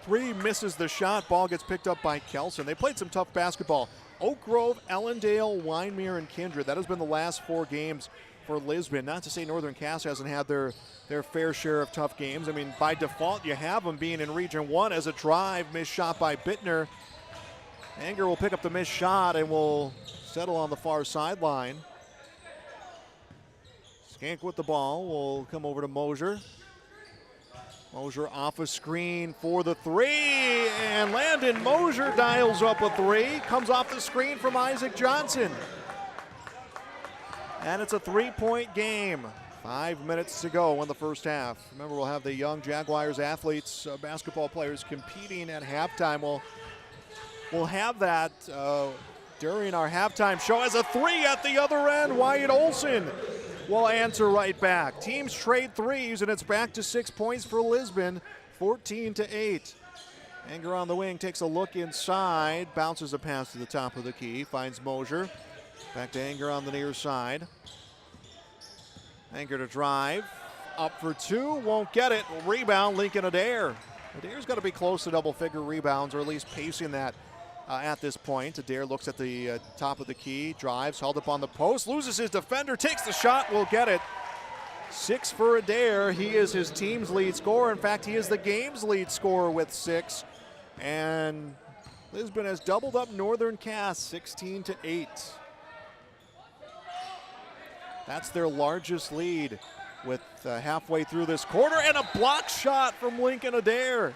3 misses the shot. Ball gets picked up by Kelson. They played some tough basketball. Oak Grove, Ellendale, Wyndmere, and Kindred. That has been the last 4 games for Lisbon. Not to say Northern Cass hasn't had their fair share of tough games. I mean, by default, you have them being in Region 1 as a drive. Missed shot by Bittner. Anger will pick up the missed shot and will settle on the far sideline. Skank with the ball will come over to Mosier. Mosier off a screen for the 3, and Landon Mosier dials up a 3. Comes off the screen from Isaac Johnson. And it's a 3-point game. 5 minutes to go in the first half. Remember, we'll have the young Jaguars athletes, basketball players competing at halftime. We'll have that during our halftime show as a three at the other end. Wyatt Olson will answer right back. Teams trade threes, and it's back to 6 points for Lisbon, 14-8. Anger on the wing takes a look inside, bounces a pass to the top of the key, finds Mosier. Back to Anger on the near side. Anger to drive, up for two, won't get it. Rebound, Lincoln Adair. Adair's got to be close to double-figure rebounds, or at least pacing that at this point. Adair looks at the top of the key, drives, held up on the post, loses his defender, takes the shot, will get it. 6 for Adair. He is his team's lead scorer. In fact, he is the game's lead scorer with 6. And Lisbon has doubled up Northern Cass, 16-8. That's their largest lead with halfway through this quarter, and a block shot from Lincoln Adair.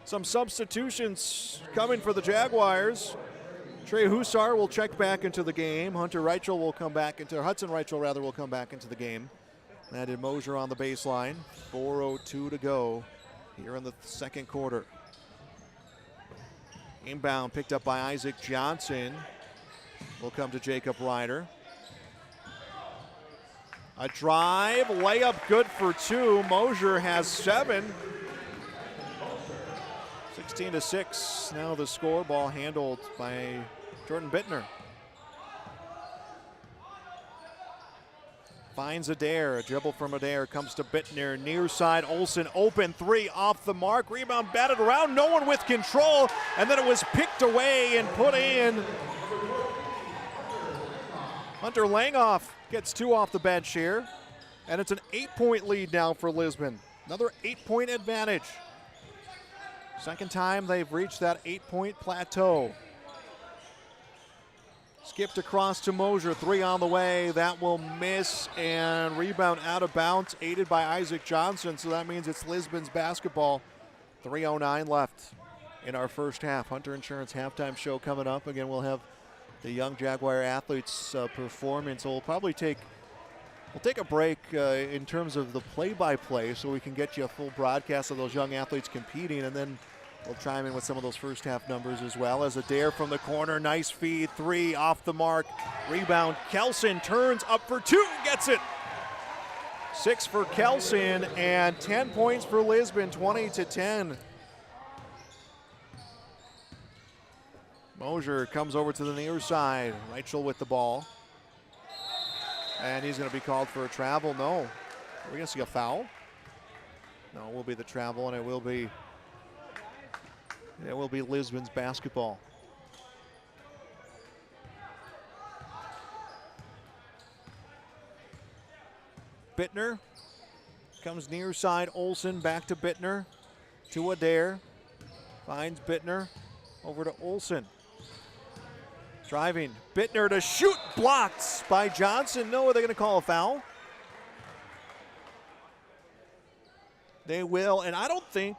Some substitutions coming for the Jaguars. Trey Hussar will check back into the game. Hudson Reichel will come back into the game. Added Mosier on the baseline. 4:02 to go here in the second quarter. Inbound picked up by Isaac Johnson. Will come to Jacob Ryder. A drive, layup good for 2. Mosier has 7. 16-6. Now the score, ball handled by Jordan Bittner. Finds Adair, a dribble from Adair, comes to Bittner, near side, Olson, open three, off the mark, rebound batted around, no one with control, and then it was picked away and put in. Hunter Langhoff gets 2 off the bench here, and it's an 8-point lead now for Lisbon. Another 8-point advantage. Second time they've reached that 8-point plateau. Skipped across to Mosier, 3 on the way. That will miss, and rebound out of bounds, aided by Isaac Johnson. So that means it's Lisbon's basketball. 3:09 left in our first half. Hunter Insurance halftime show coming up. Again, we'll have the young Jaguar athletes performance. So we'll take a break in terms of the play-by-play, so we can get you a full broadcast of those young athletes competing, and then we'll chime in with some of those first half numbers as well. As Adair from the corner, nice feed, 3 off the mark, rebound. Kelson turns up for 2, gets it. 6 for Kelson, and 10 points for Lisbon, 20-10. Mosier comes over to the near side. Reichel with the ball. And he's going to be called for a travel. No. Are we going to see a foul? No, it will be the travel, and it will be Lisbon's basketball. Bittner comes near side. Olson back to Bittner. To Adair. Finds Bittner. Over to Olson. Driving. Bittner to shoot. Blocked by Johnson. No, are they going to call a foul? They will, and I don't think,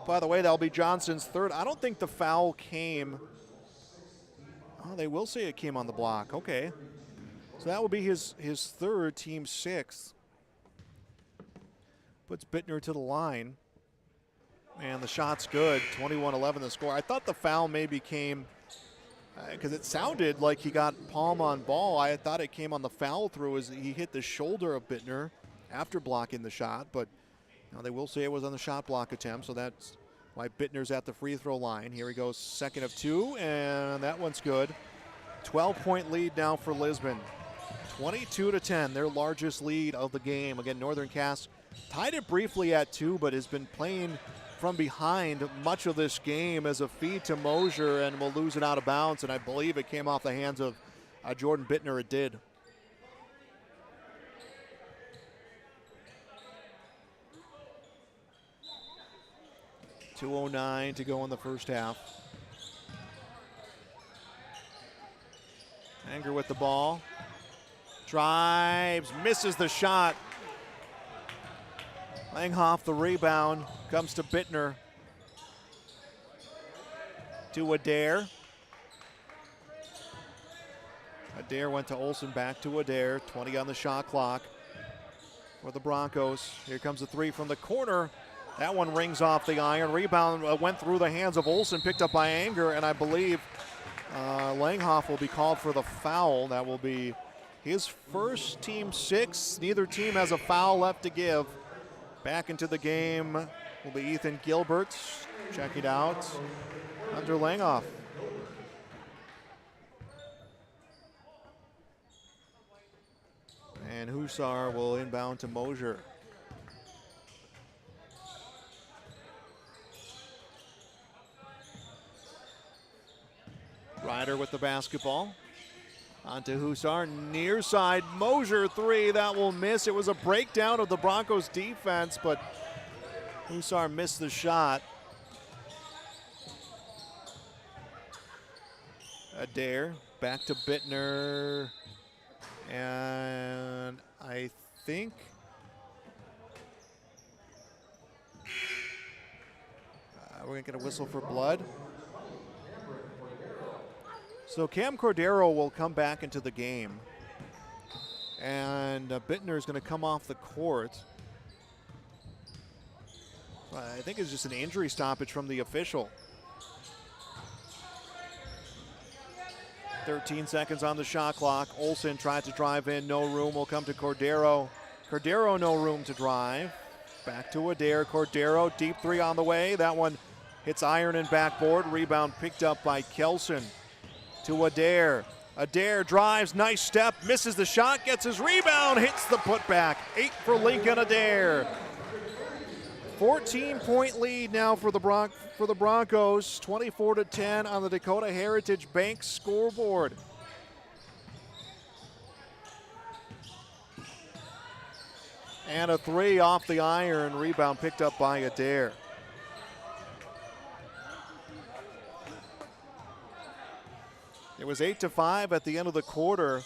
by the way, that'll be Johnson's third. I don't think the foul came. Oh, they will say it came on the block. Okay. So that will be his third, team 6th. Puts Bittner to the line. And the shot's good. 21-11 the score. I thought the foul maybe came because it sounded like he got palm on ball. I thought it came on the follow through as he hit the shoulder of Bittner after blocking the shot, but now they will say it was on the shot block attempt, so that's why Bittner's at the free throw line. Here he goes, second of 2, and that one's good. 12-point lead now for Lisbon. 22-10, their largest lead of the game. Again, Northern Cass tied it briefly at 2, but has been playing from behind much of this game as a feed to Mosier, and will lose it out of bounds, and I believe it came off the hands of Jordan Bittner. It did. .209 to go in the first half. Anger with the ball. Drives, misses the shot. Langhoff the rebound, comes to Bittner. To Adair. Adair went to Olsen, back to Adair. 20 on the shot clock for the Broncos. Here comes a three from the corner. That one rings off the iron. Rebound went through the hands of Olsen, picked up by Anger, and I believe Langhoff will be called for the foul. That will be his first, team 6. Neither team has a foul left to give. Back into the game will be Ethan Gilbert. Check it out. Hunter Langhoff. And Hussar will inbound to Mosier. Ryder with the basketball. Onto Hussar, near side, Mosier three, that will miss. It was a breakdown of the Broncos defense, but Hussar missed the shot. Adair, back to Bittner, and I think we're gonna get a whistle for blood. So Cam Cordero will come back into the game, and Bittner is going to come off the court. I think it's just an injury stoppage from the official. 13 seconds on the shot clock. Olsen tried to drive in, no room. Will come to Cordero. Cordero, no room to drive. Back to Adair. Cordero, deep three on the way. That one hits iron and backboard. Rebound picked up by Kelson. To Adair. Adair drives, nice step, misses the shot, gets his rebound, hits the putback. 8 for Lincoln Adair. 14-point lead now for the Broncos. 24-10 on the Dakota Heritage Bank scoreboard. And a three off the iron, rebound picked up by Adair. It was 8-5 at the end of the quarter.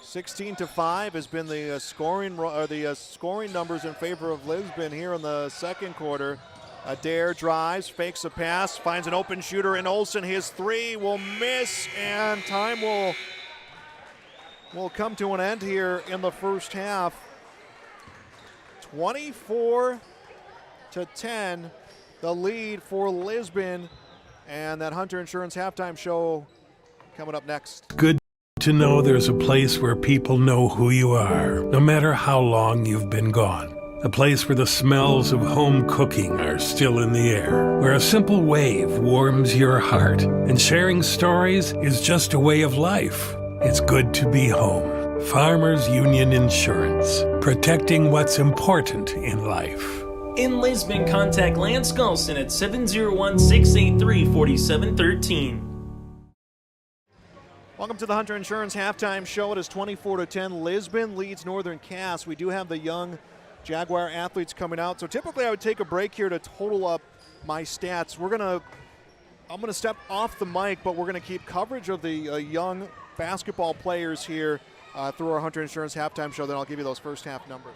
16-5 has been the scoring numbers in favor of Lisbon here in the second quarter. Adair drives, fakes a pass, finds an open shooter in Olsen. His three will miss, and time will come to an end here in the first half. 24-10, the lead for Lisbon. And that Hunter Insurance halftime show coming up next. Good to know there's a place where people know who you are, no matter how long you've been gone. A place where the smells of home cooking are still in the air, where a simple wave warms your heart, and sharing stories is just a way of life. It's good to be home. Farmers Union Insurance, protecting what's important in life. In Lisbon, contact Lance Gulson at 701-683-4713. Welcome to the Hunter Insurance halftime show. It is 24-10. Lisbon leads Northern Cass. We do have the young Jaguar athletes coming out. So typically I would take a break here to total up my stats. I'm gonna step off the mic, but we're gonna keep coverage of the young basketball players here through our Hunter Insurance halftime show. Then I'll give you those first half numbers.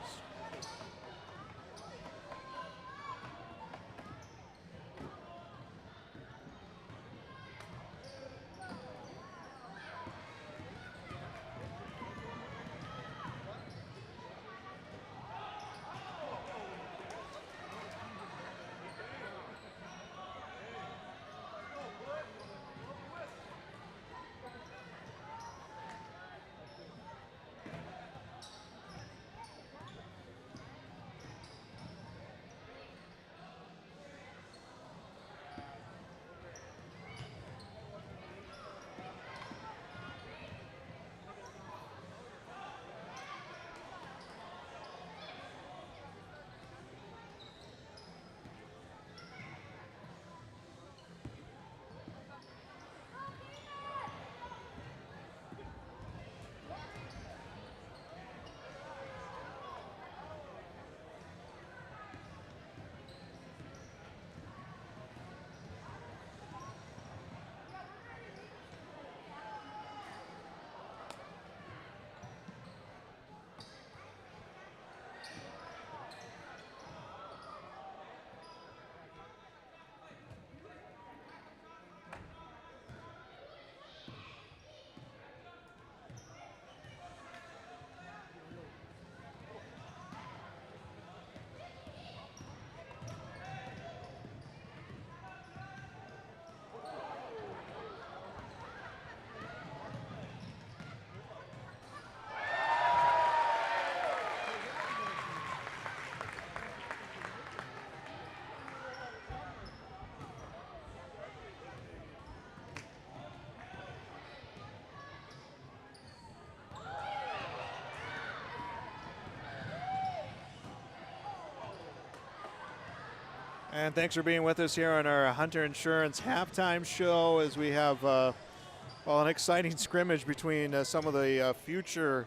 And thanks for being with us here on our Hunter Insurance halftime show as we have an exciting scrimmage between some of the future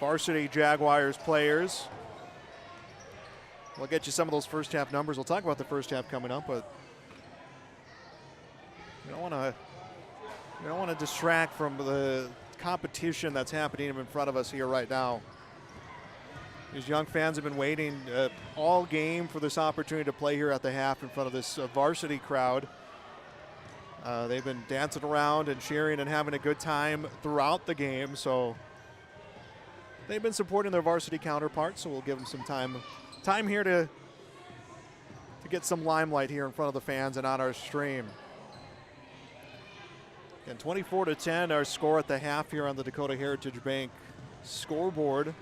varsity Jaguars players. We'll get you some of those first half numbers. We'll talk about the first half coming up, but we don't want to distract from the competition that's happening in front of us here right now. These young fans have been waiting all game for this opportunity to play here at the half in front of this varsity crowd. They've been dancing around and cheering and having a good time throughout the game, so they've been supporting their varsity counterparts, so we'll give them some time here to get some limelight here in front of the fans and on our stream. And 24-10, our score at the half here on the Dakota Heritage Bank scoreboard.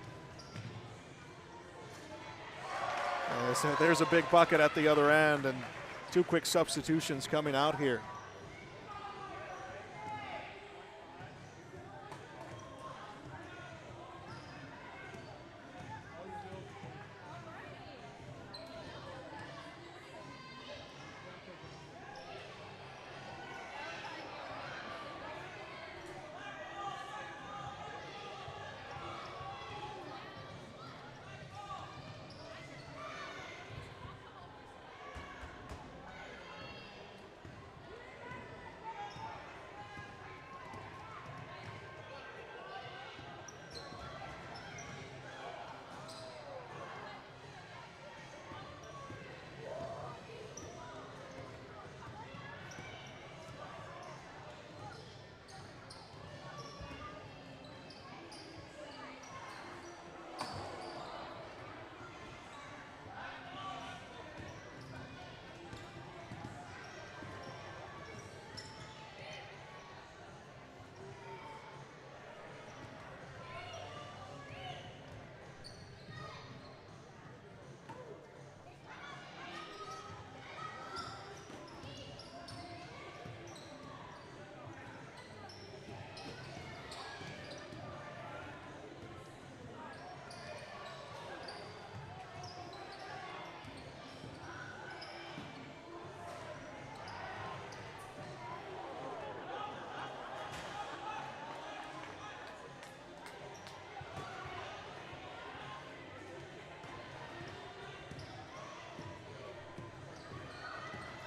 So there's a big bucket at the other end, and two quick substitutions coming out here.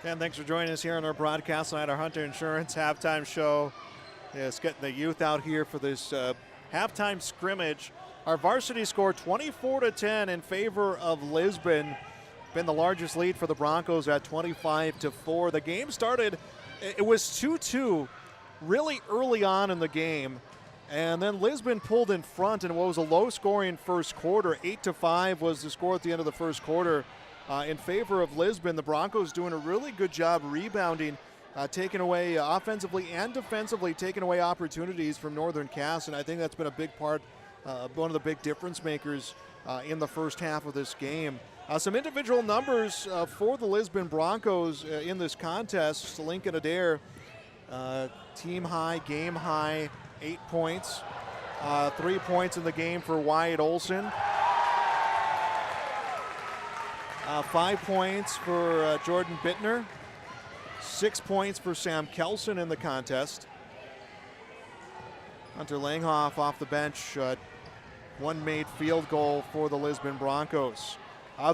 And thanks for joining us here on our broadcast tonight, our Hunter Insurance halftime show. It's getting the youth out here for this halftime scrimmage. Our varsity score 24-10 in favor of Lisbon. Been the largest lead for the Broncos at 25-4. The game started, it was 2-2 really early on in the game. And then Lisbon pulled in front in what was a low-scoring first quarter. 8-5 was the score at the end of the first quarter. In favor of Lisbon. The Broncos doing a really good job rebounding, taking away offensively and defensively, taking away opportunities from Northern Cass, and I think that's been a big part, one of the big difference makers in the first half of this game. Some individual numbers for the Lisbon Broncos in this contest. Lincoln Adair, team high, game high, 8 points. 3 points in the game for Wyatt Olson. 5 points for Jordan Bittner. 6 points for Sam Kelson in the contest. Hunter Langhoff off the bench. One made field goal for the Lisbon Broncos.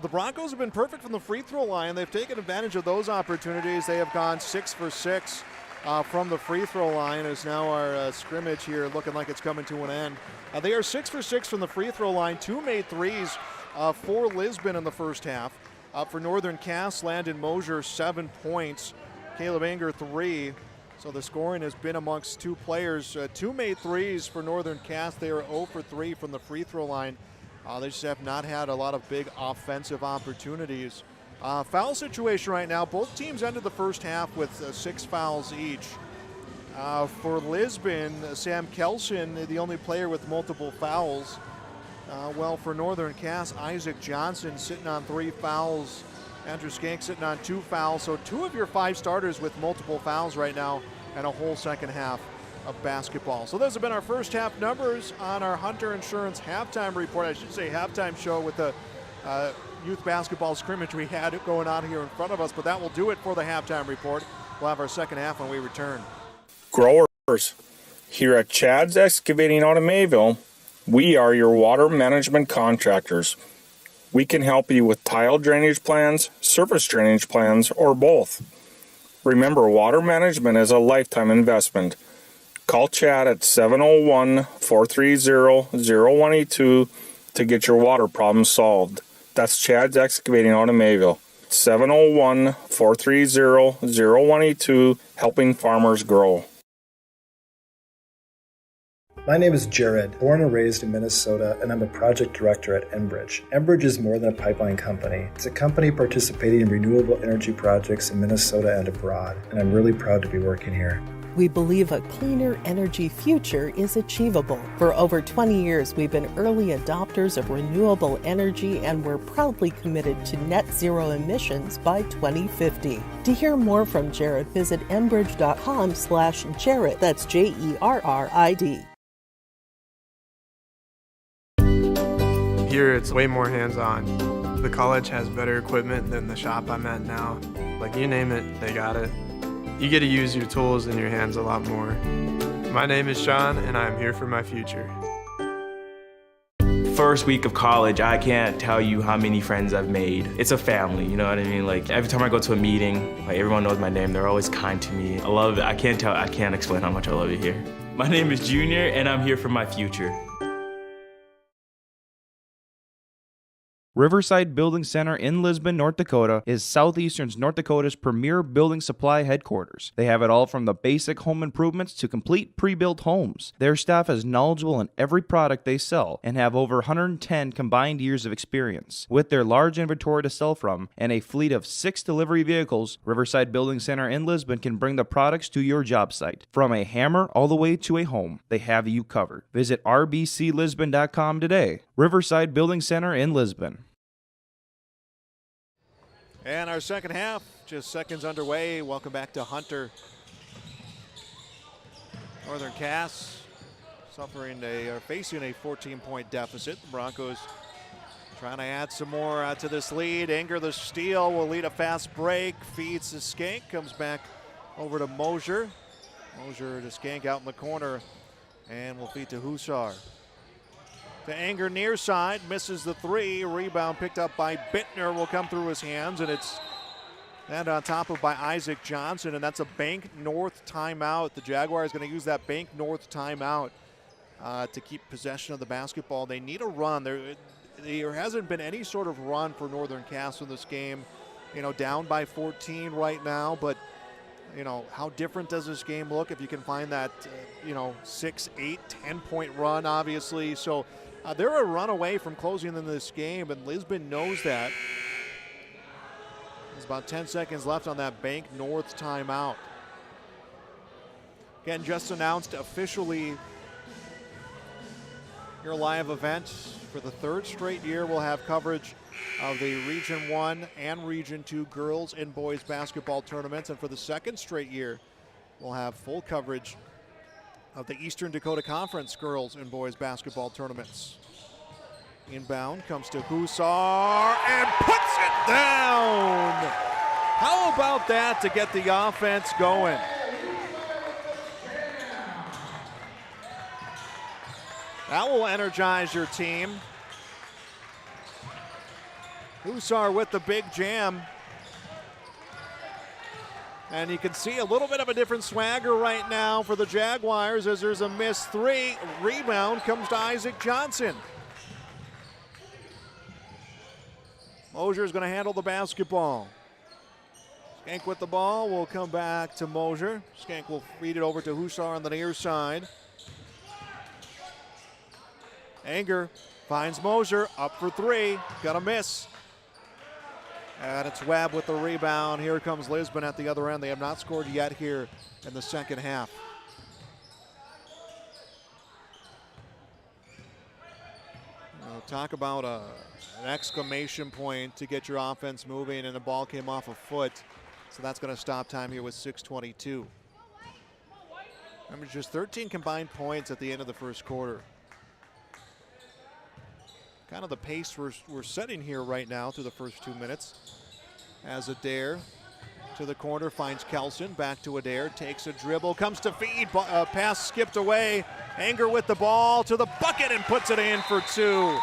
The Broncos have been perfect from the free throw line. They've taken advantage of those opportunities. They have gone 6 for 6 from the free throw line, as now our scrimmage here looking like it's coming to an end. They are 6 for 6 from the free throw line. 2 made threes for Lisbon in the first half. For Northern Cass, Landon Mosier, 7 points. Caleb Anger, 3. So the scoring has been amongst two players. 2 made threes for Northern Cass. They are 0 for 3 from the free throw line. They just have not had a lot of big offensive opportunities. Foul situation right now. Both teams ended the first half with 6 fouls each. For Lisbon, Sam Kelson, the only player with multiple fouls. Well, for Northern Cass, Isaac Johnson sitting on 3 fouls. Andrew Skank sitting on 2 fouls. So 2 of your 5 starters with multiple fouls right now and a whole second half of basketball. So those have been our first half numbers on our Hunter Insurance halftime report. I should say halftime show with a youth basketball scrimmage we had going on here in front of us, but that will do it for the halftime report. We'll have our second half when we return. Growers, here at Chad's Excavating out of Mayville, we are your water management contractors. We can help you with tile drainage plans, surface drainage plans, or both. Remember, water management is a lifetime investment. Call Chad at 701-430-0182 to get your water problems solved. That's Chad's Excavating out of Mayville. 701-430-0182, helping farmers grow. My name is Jared, born and raised in Minnesota, and I'm a project director at Enbridge. Enbridge is more than a pipeline company. It's a company participating in renewable energy projects in Minnesota and abroad, and I'm really proud to be working here. We believe a cleaner energy future is achievable. For over 20 years, we've been early adopters of renewable energy, and we're proudly committed to net zero emissions by 2050. To hear more from Jared, visit enbridge.com/Jared. That's JERRID. Here it's way more hands-on. The college has better equipment than the shop I'm at now. Like, you name it, they got it. You get to use your tools and your hands a lot more. My name is Sean, and I'm here for my future. First week of college, I can't tell you how many friends I've made. It's a family, you know what I mean? Like, every time I go to a meeting, like, everyone knows my name. They're always kind to me. I love it. I can't explain how much I love it here. My name is Junior, and I'm here for my future. Riverside Building Center in Lisbon, North Dakota is Southeastern North Dakota's premier building supply headquarters. They have it all from the basic home improvements to complete pre-built homes. Their staff is knowledgeable in every product they sell and have over 110 combined years of experience. With their large inventory to sell from and a fleet of 6 delivery vehicles, Riverside Building Center in Lisbon can bring the products to your job site. From a hammer all the way to a home, they have you covered. Visit rbclisbon.com today. Riverside Building Center in Lisbon. And our second half, just seconds underway. Welcome back to Hunter. Northern Cass facing a 14-point deficit. The Broncos trying to add some more to this lead. Anger the steal will lead a fast break. Feeds to Skank, comes back over to Mosier. Mosier to Skank out in the corner, and will feed to Husar. To Anger near side, misses the three. Rebound picked up by Bittner, will come through his hands, and it's and on top of by Isaac Johnson, and that's a Bank North timeout. The Jaguars going to use that Bank North timeout to keep possession of the basketball. They need a run. There hasn't been any sort of run for Northern Cass in this game. You know, down by 14 right now, but you know, how different does this game look if you can find that, 6, 8, 10-point run, obviously. So they're a run away from closing in this game, and Lisbon knows that. There's about 10 seconds left on that Bank North timeout. Again, just announced officially your live event. For the third straight year, we'll have coverage of the Region 1 and Region 2 girls and boys basketball tournaments. And for the second straight year, we'll have full coverage of the Eastern Dakota Conference girls and boys basketball tournaments. Inbound comes to Husar and puts it down. How about that to get the offense going? That will energize your team. Husar with the big jam. And you can see a little bit of a different swagger right now for the Jaguars as there's a missed three. Rebound comes to Isaac Johnson. Mosier is going to handle the basketball. Skank with the ball will come back to Mosier. Skank will feed it over to Husar on the near side. Anger finds Mosier, up for three, gonna miss. And it's Webb with the rebound. Here comes Lisbon at the other end. They have not scored yet here in the second half. Talk about an exclamation point to get your offense moving, and the ball came off a foot. So that's gonna stop time here with 6:22. Remember, just 13 combined points at the end of the first quarter. kind of the pace we're setting here right now through the first 2 minutes. As Adair to the corner, finds Kelson, back to Adair, takes a dribble, comes to feed, pass skipped away. Anger with the ball to the bucket and puts it in for 2.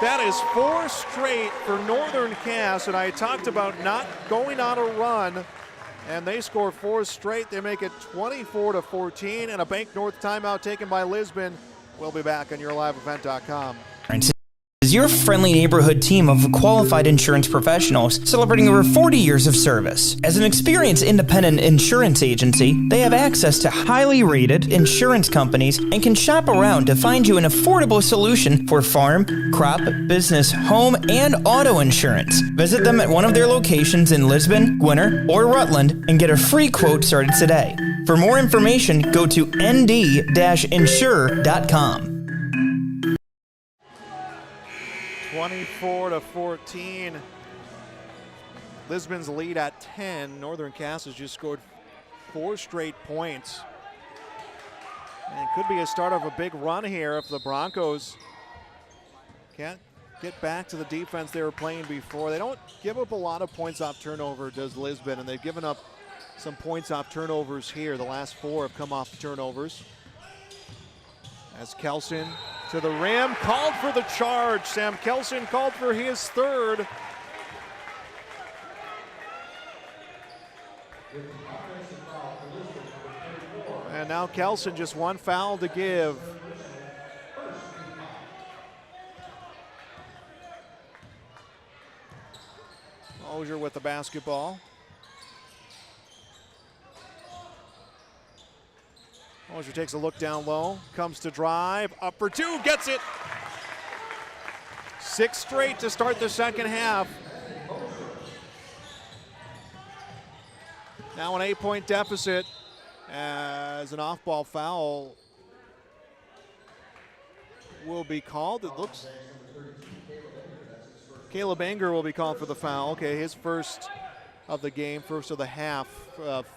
That is 4 straight for Northern Cass, and I talked about not going on a run, and they score 4 straight. They make it 24-14, and a Bank North timeout taken by Lisbon. We'll be back on YourLiveEvent.com. Is your friendly neighborhood team of qualified insurance professionals celebrating over 40 years of service. As an experienced independent insurance agency, they have access to highly rated insurance companies and can shop around to find you an affordable solution for farm, crop, business, home, and auto insurance. Visit them at one of their locations in Lisbon, Gwinner, or Rutland and get a free quote started today. For more information, go to nd-insure.com. 24-14. Lisbon's lead at 10. Northern Cass has just scored 4 straight points. And it could be a start of a big run here if the Broncos can't get back to the defense they were playing before. They don't give up a lot of points off turnover, does Lisbon, and they've given up some points off turnovers here. The last 4 have come off turnovers. As Kelson to the rim, called for the charge. Sam Kelson called for his 3rd. And now Kelson just 1 foul to give. Mosier with the basketball. Mosier takes a look down low, comes to drive, up for 2, gets it. 6 straight to start the second half. Now an 8-point deficit as an off-ball foul will be called. It looks Caleb Anger will be called for the foul. Okay, his first of the game, first of the half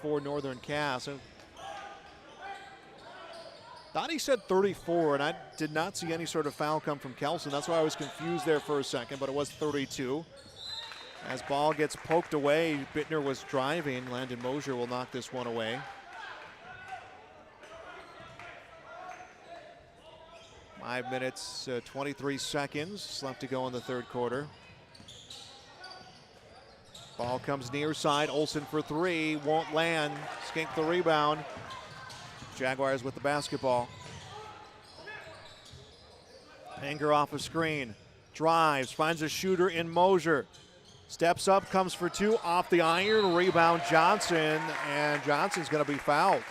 for Northern Cass. And thought he said 34, and I did not see any sort of foul come from Kelson. That's why I was confused there for a second, but it was 32. As ball gets poked away, Bittner was driving. Landon Mosier will knock this one away. Five minutes, 23 seconds left to go in the third quarter. Ball comes near side. Olsen for 3, won't land. Skink the rebound. Jaguars with the basketball. Anger off a screen. Drives, finds a shooter in Mosier. Steps up, comes for 2, off the iron. Rebound Johnson, and Johnson's going to be fouled.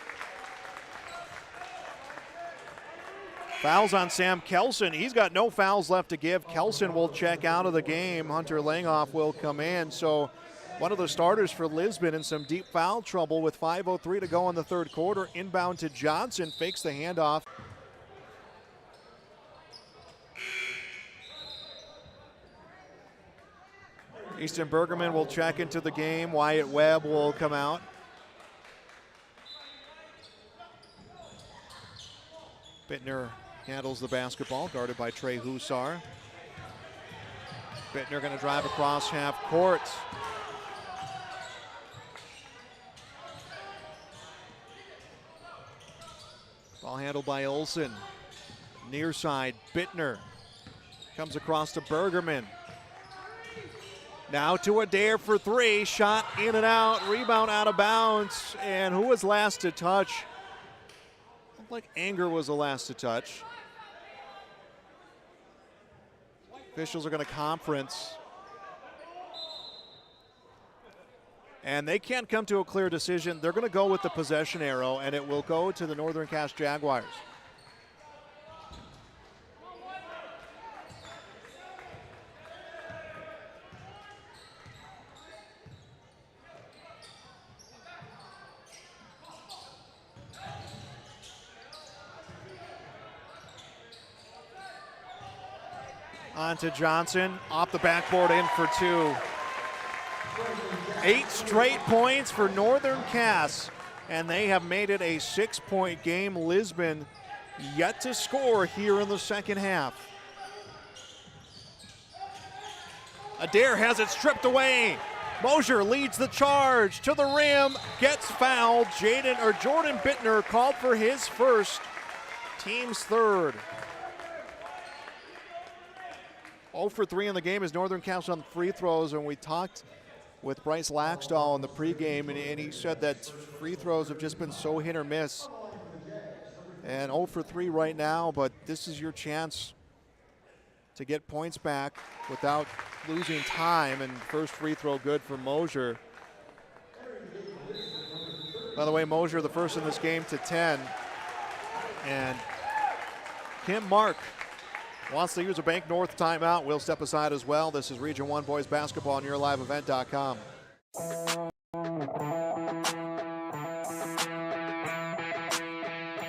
Fouls on Sam Kelson. He's got no fouls left to give. Kelson will check out of the game. Hunter Langhoff will come in. So one of the starters for Lisbon in some deep foul trouble with 5:03 to go in the third quarter. Inbound to Johnson, fakes the handoff. Easton Bergerman will check into the game. Wyatt Webb will come out. Bittner handles the basketball, guarded by Trey Hussar. Bittner going to drive across half court. Ball handled by Olsen. Near side, Bittner comes across to Bergerman. Now to Adair for 3, shot in and out, rebound out of bounds, and who was last to touch? Looked like Anger was the last to touch. Officials are going to conference. And they can't come to a clear decision. They're going to go with the possession arrow, and it will go to the Northern Cass Jaguars. On to Johnson, off the backboard, in for 2. 8 straight points for Northern Cass, and they have made it a 6-point game. Lisbon yet to score here in the second half. Adair has it stripped away. Mosier leads the charge to the rim, gets fouled. Jordan Bittner called for his first, team's third. 0 for 3 in the game as Northern Cass on free throws, and we talked with Bryce Laxdal in the pregame, and he said that free throws have just been so hit or miss. And 0 for 3 right now, but this is your chance to get points back without losing time, and first free throw good for Mosier. By the way, Mosier the first in this game to 10. And Kim Mark wants to use a Bank North timeout. We'll step aside as well. This is Region 1 Boys Basketball on YourLiveEvent.com.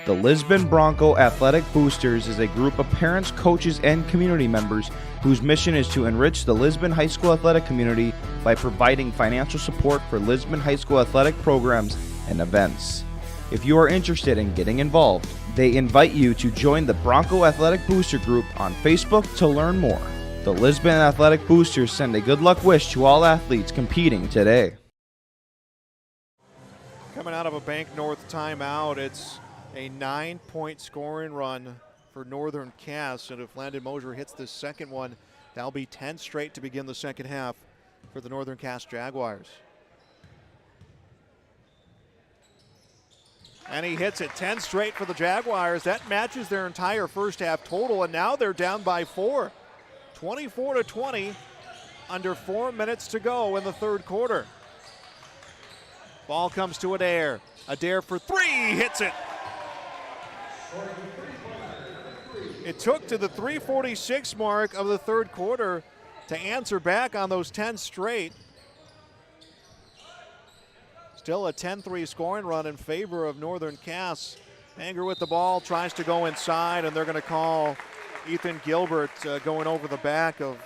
The Lisbon Bronco Athletic Boosters is a group of parents, coaches, and community members whose mission is to enrich the Lisbon High School athletic community by providing financial support for Lisbon High School athletic programs and events. If you are interested in getting involved, they invite you to join the Bronco Athletic Booster Group on Facebook to learn more. The Lisbon Athletic Boosters send a good luck wish to all athletes competing today. Coming out of a Bank North timeout, it's a 9-point scoring run for Northern Cass, and if Landon Mosier hits the second one, that'll be 10 straight to begin the second half for the Northern Cass Jaguars. And he hits it, 10 straight for the Jaguars. That matches their entire first half total, and now they're down by 4. 24-20, under 4 minutes to go in the third quarter. Ball comes to Adair. Adair for 3, hits it. It took to the 3:46 mark of the third quarter to answer back on those 10 straight. Still a 10-3 scoring run in favor of Northern Cass. Anger with the ball, tries to go inside, and they're going to call Ethan Gilbert going over the back of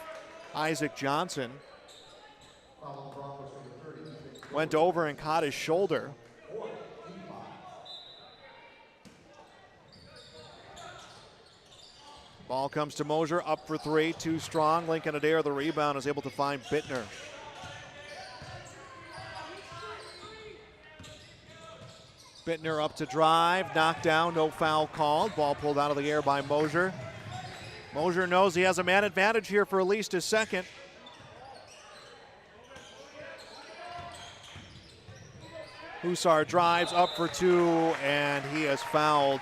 Isaac Johnson. Went over and caught his shoulder. Ball comes to Mosier, up for 3, too strong. Lincoln Adair, the rebound, is able to find Bittner. Bittner up to drive, knocked down, no foul called. Ball pulled out of the air by Mosier. Mosier knows he has a man advantage here for at least a second. Hussar drives up for 2, and he has fouled.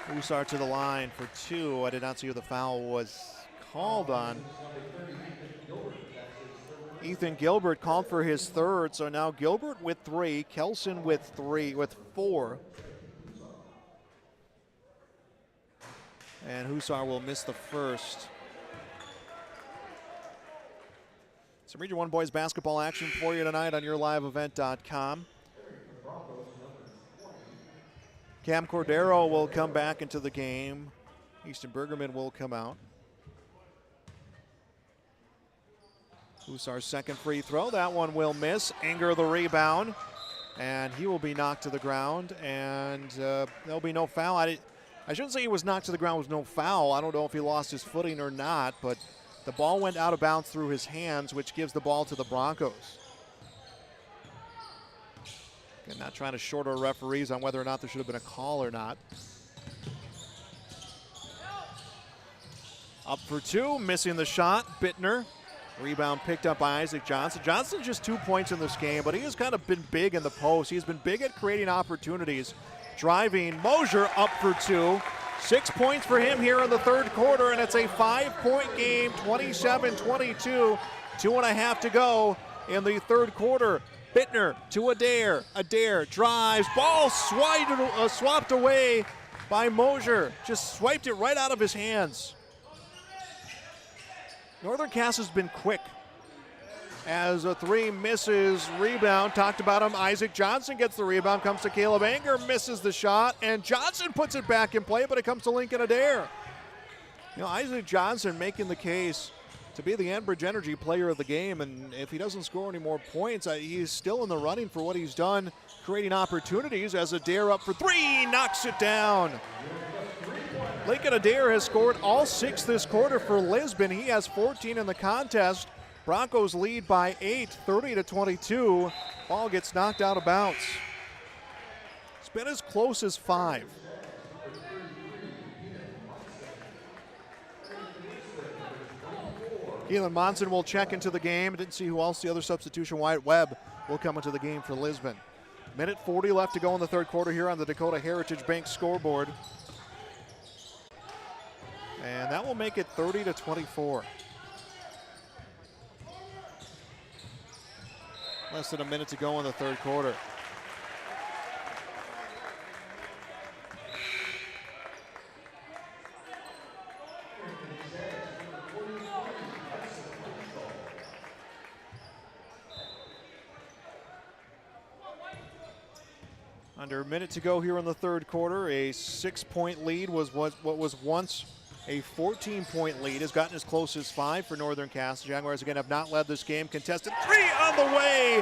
Hussar to the line for 2. I did not see who the foul was called on. Ethan Gilbert called for his third, so now Gilbert with 3, Kelson with 4. And Hussar will miss the first. Some Region 1 boys basketball action for you tonight on YourLiveEvent.com. Cam Cordero will come back into the game. Easton Bergerman will come out. Hussar's second free throw. That one will miss. Anger the rebound. And he will be knocked to the ground. And there'll be no foul. I shouldn't say he was knocked to the ground with no foul. I don't know if he lost his footing or not. But the ball went out of bounds through his hands, which gives the ball to the Broncos. And not trying to short our referees on whether or not there should have been a call or not. Up for 2, missing the shot. Bittner. Rebound picked up by Isaac Johnson. Johnson just 2 points in this game, but he has kind of been big in the post. He's been big at creating opportunities. Driving, Mosier up for 2. 6 points for him here in the third quarter, and it's a 5-point game, 27-22. 2.5 to go in the third quarter. Bittner to Adair. Adair drives. Ball swapped away by Mosier. Just swiped it right out of his hands. Northern Cass has been quick. As a 3 misses, rebound. Talked about him. Isaac Johnson gets the rebound. Comes to Caleb Anger. Misses the shot. And Johnson puts it back in play, but it comes to Lincoln Adair. You know, Isaac Johnson making the case to be the Enbridge Energy player of the game, and if he doesn't score any more points, he's still in the running for what he's done, creating opportunities as Adair up for 3, knocks it down. Lincoln Adair has scored all 6 this quarter for Lisbon. He has 14 in the contest. Broncos lead by 8, 30-22. Ball gets knocked out of bounds. It's been as close as 5. Keelan Monson will check into the game. Didn't see who else. The other substitution, Wyatt Webb, will come into the game for Lisbon. Minute 40 left to go in the third quarter here on the Dakota Heritage Bank scoreboard. And that will make it 30-24. Less than a minute to go in the third quarter. Under a minute to go here in the third quarter. A 6-point lead was what was once a 14-point lead. Has gotten as close as 5 for Northern Cass. The Jaguars again have not led this game. Contested 3 on the way.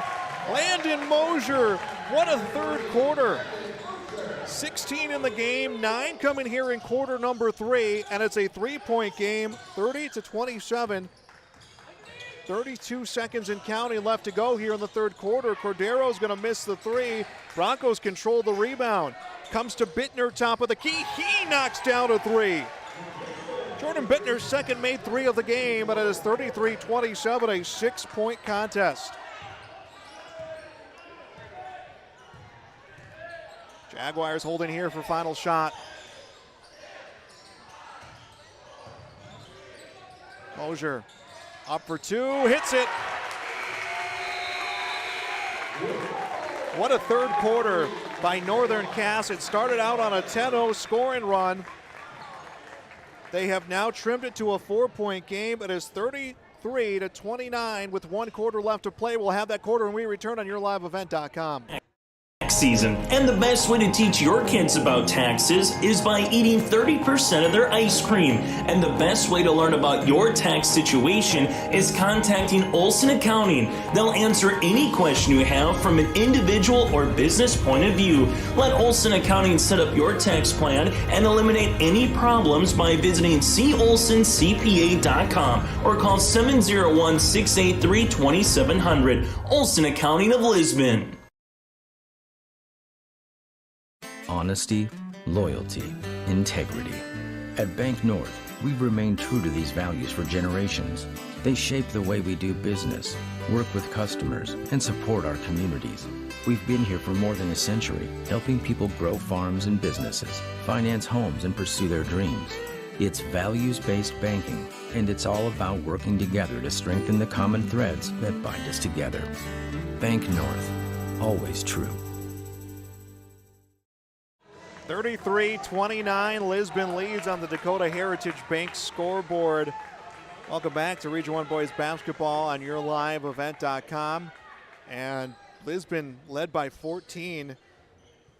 Landon Mosier. What a third quarter. 16 in the game, 9 coming here in quarter number 3, and it's a 3-point game, 30-27. 32 seconds and counting left to go here in the third quarter. Cordero's going to miss the 3. Broncos control the rebound. Comes to Bittner, top of the key. He knocks down a 3. Jordan Bittner's second made 3 of the game, but it is 33-27, a 6-point contest. Jaguars holding here for final shot. Mosier up for 2, hits it. What a third quarter by Northern Cass. It started out on a 10-0 scoring run. They have now trimmed it to a 4-point game. It is 33-29 with 1 quarter left to play. We'll have that quarter when we return on YourLiveEvent.com. Season. And the best way to teach your kids about taxes is by eating 30% of their ice cream. And the best way to learn about your tax situation is contacting Olson Accounting. They'll answer any question you have from an individual or business point of view. Let Olson Accounting set up your tax plan and eliminate any problems by visiting colsoncpa.com or call 701-683-2700. Olson Accounting of Lisbon. Honesty, loyalty, integrity. At Bank North, we've remained true to these values for generations. They shape the way we do business, work with customers, and support our communities. We've been here for more than a century, helping people grow farms and businesses, finance homes, and pursue their dreams. It's values-based banking, and it's all about working together to strengthen the common threads that bind us together. Bank North, always true. 33-29, Lisbon leads on the Dakota Heritage Bank scoreboard. Welcome back to Region 1 Boys Basketball on YourLiveEvent.com. And Lisbon led by 14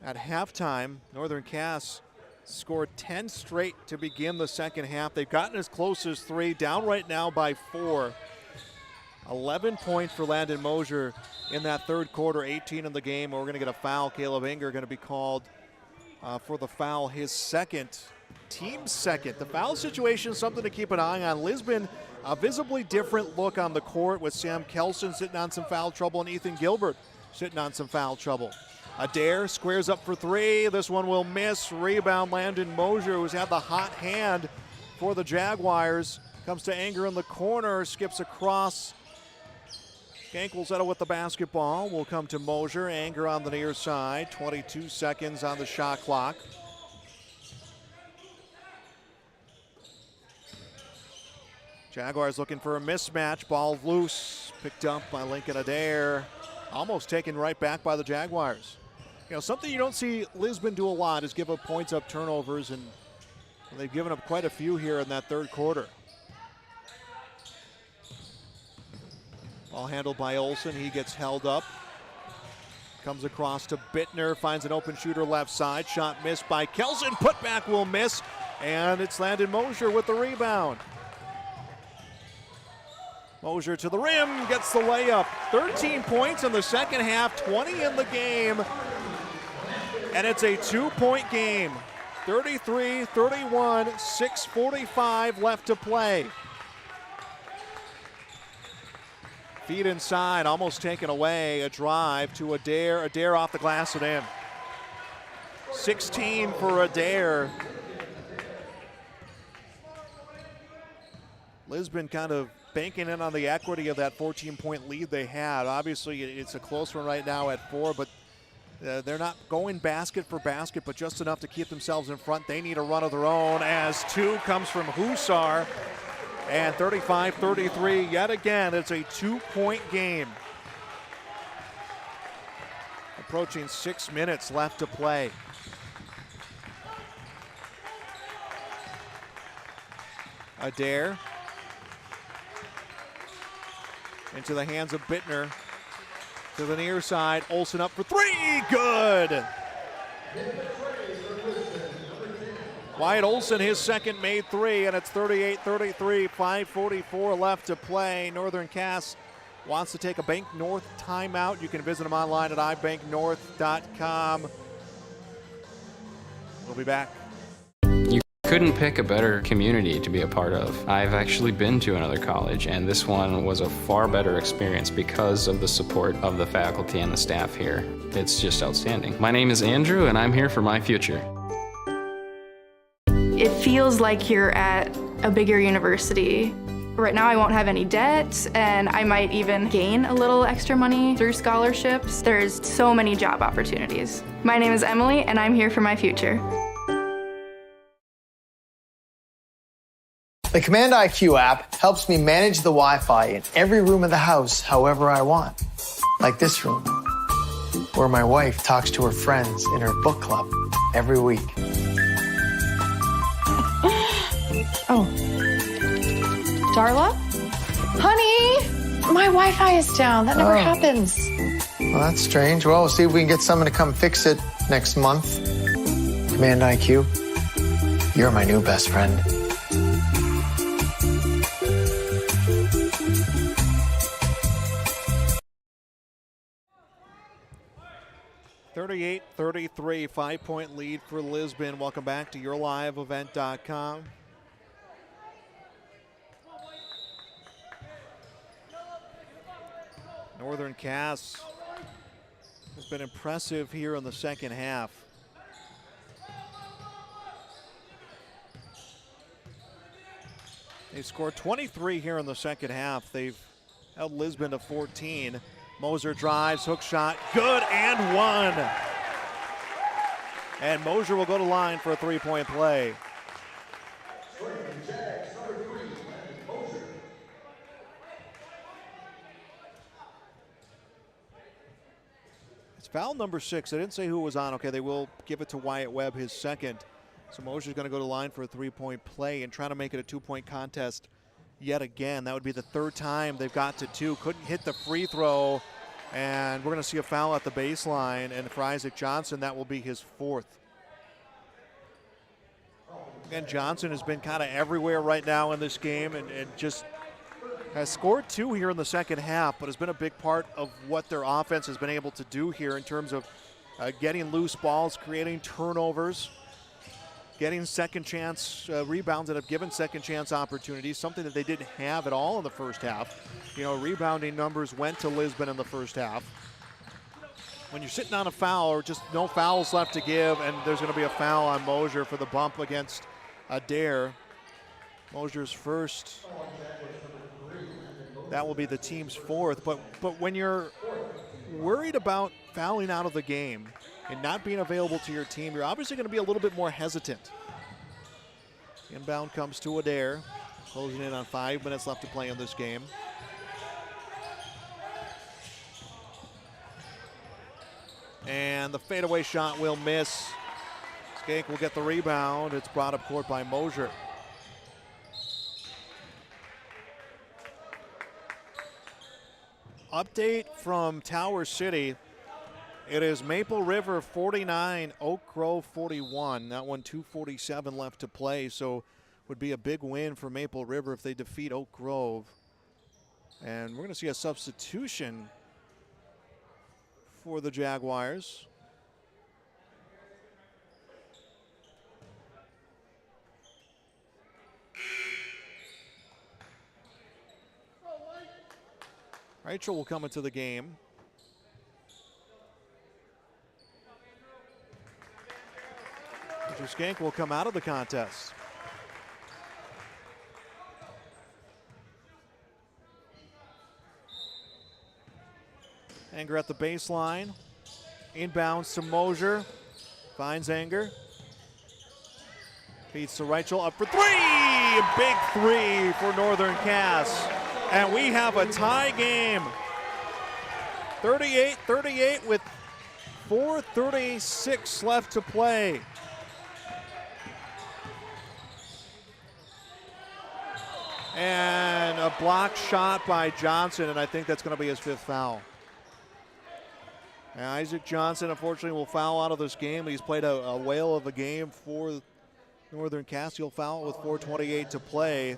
at halftime. Northern Cass scored 10 straight to begin the second half. They've gotten as close as 3, down right now by 4. 11 points for Landon Mosier in that third quarter, 18 in the game. We're going to get a foul. Caleb Inger going to be called for the foul, his second, team second. The foul situation is something to keep an eye on. Lisbon, a visibly different look on the court with Sam Kelson sitting on some foul trouble and Ethan Gilbert sitting on some foul trouble. Adair squares up for 3. This one will miss. Rebound, Landon Mosier, who's had the hot hand for the Jaguars. Comes to Anger in the corner, skips across. Gankelzetto with the basketball. Will come to Mosier. Anger on the near side. 22 seconds on the shot clock. Jaguars looking for a mismatch. Ball loose. Picked up by Lincoln Adair. Almost taken right back by the Jaguars. You know, something you don't see Lisbon do a lot is give up points up turnovers, and they've given up quite a few here in that third quarter. Ball handled by Olson. He gets held up. Comes across to Bittner. Finds an open shooter left side. Shot missed by Kelson. Putback will miss. And it's Landon Mosier with the rebound. Mosier to the rim. Gets the layup. 13 points in the second half. 20 in the game. And it's a 2-point game. 33-31, 6:45 left to play. Feet inside, almost taken away. A drive to Adair. Adair off the glass and in. 16 for Adair. Lisbon kind of banking in on the equity of that 14-point lead they had. Obviously, it's a close one right now at 4, but they're not going basket for basket, but just enough to keep themselves in front. They need a run of their own as 2 comes from Hussar. And 35-33, yet again, it's a 2-point game. Approaching 6 minutes left to play. Adair. Into the hands of Bittner. To the near side, Olsen up for 3, good! Wyatt Olsen, his second, made 3, and it's 38-33, 5:44 left to play. Northern Cass wants to take a Bank North timeout. You can visit them online at ibanknorth.com. We'll be back. You couldn't pick a better community to be a part of. I've actually been to another college, and this one was a far better experience because of the support of the faculty and the staff here. It's just outstanding. My name is Andrew, and I'm here for my future. It feels like you're at a bigger university. Right now I won't have any debt, and I might even gain a little extra money through scholarships. There's so many job opportunities. My name is Emily, and I'm here for my future. The Command IQ app helps me manage the Wi-Fi in every room of the house however I want. Like this room, where my wife talks to her friends in her book club every week. Oh. Darla? Honey, my Wi-Fi is down. That never happens. Well, that's strange. Well, we'll see if we can get someone to come fix it next month. Command IQ, you're my new best friend. (38-33), 5-point lead for Lisbon. Welcome back to YourLiveEvent.com. Northern Cass has been impressive here in the second half. They scored 23 here in the second half. They've held Lisbon to 14. Moser drives, hook shot, good, and 1. And Moser will go to line for a 3-point play. It's foul number 6. I didn't say who was on. Okay, they will give it to Wyatt Webb, his second. So Moser's going to go to line for a 3-point play and try to make it a 2-point contest yet again. That would be the third time they've got to 2. Couldn't hit the free throw, and we're going to see a foul at the baseline. And for Isaac Johnson, that will be his 4th. Again, Johnson has been kind of everywhere right now in this game and just has scored 2 here in the second half, but has been a big part of what their offense has been able to do here in terms of getting loose balls, creating turnovers, getting second chance rebounds that have given second chance opportunities, something that they didn't have at all in the first half. You know, rebounding numbers went to Lisbon in the first half. When you're sitting on a foul or just no fouls left to give, and there's going to be a foul on Moser for the bump against Adair. Moser's first. That will be the team's 4th. But when you're worried about fouling out of the game and not being available to your team, you're obviously going to be a little bit more hesitant. Inbound comes to Adair, closing in on 5 minutes left to play in this game. And the fadeaway shot will miss. Skank will get the rebound. It's brought up court by Moser. Update from Tower City. It is Maple River 49, Oak Grove 41. That one 2:47 left to play, so would be a big win for Maple River if they defeat Oak Grove. And we're going to see a substitution for the Jaguars. Rachel will come into the game. Andrew Skank will come out of the contest. Anger at the baseline. Inbounds to Mosier. Finds Anger. Feeds to Rachel. Up for three! Big three for Northern Cass. And we have a tie game. 38-38 with 4:36 left to play. And a blocked shot by Johnson, and I think that's going to be his 5th foul. And Isaac Johnson, unfortunately, will foul out of this game. He's played a whale of a game for Northern Cass. He'll foul with 4:28 to play.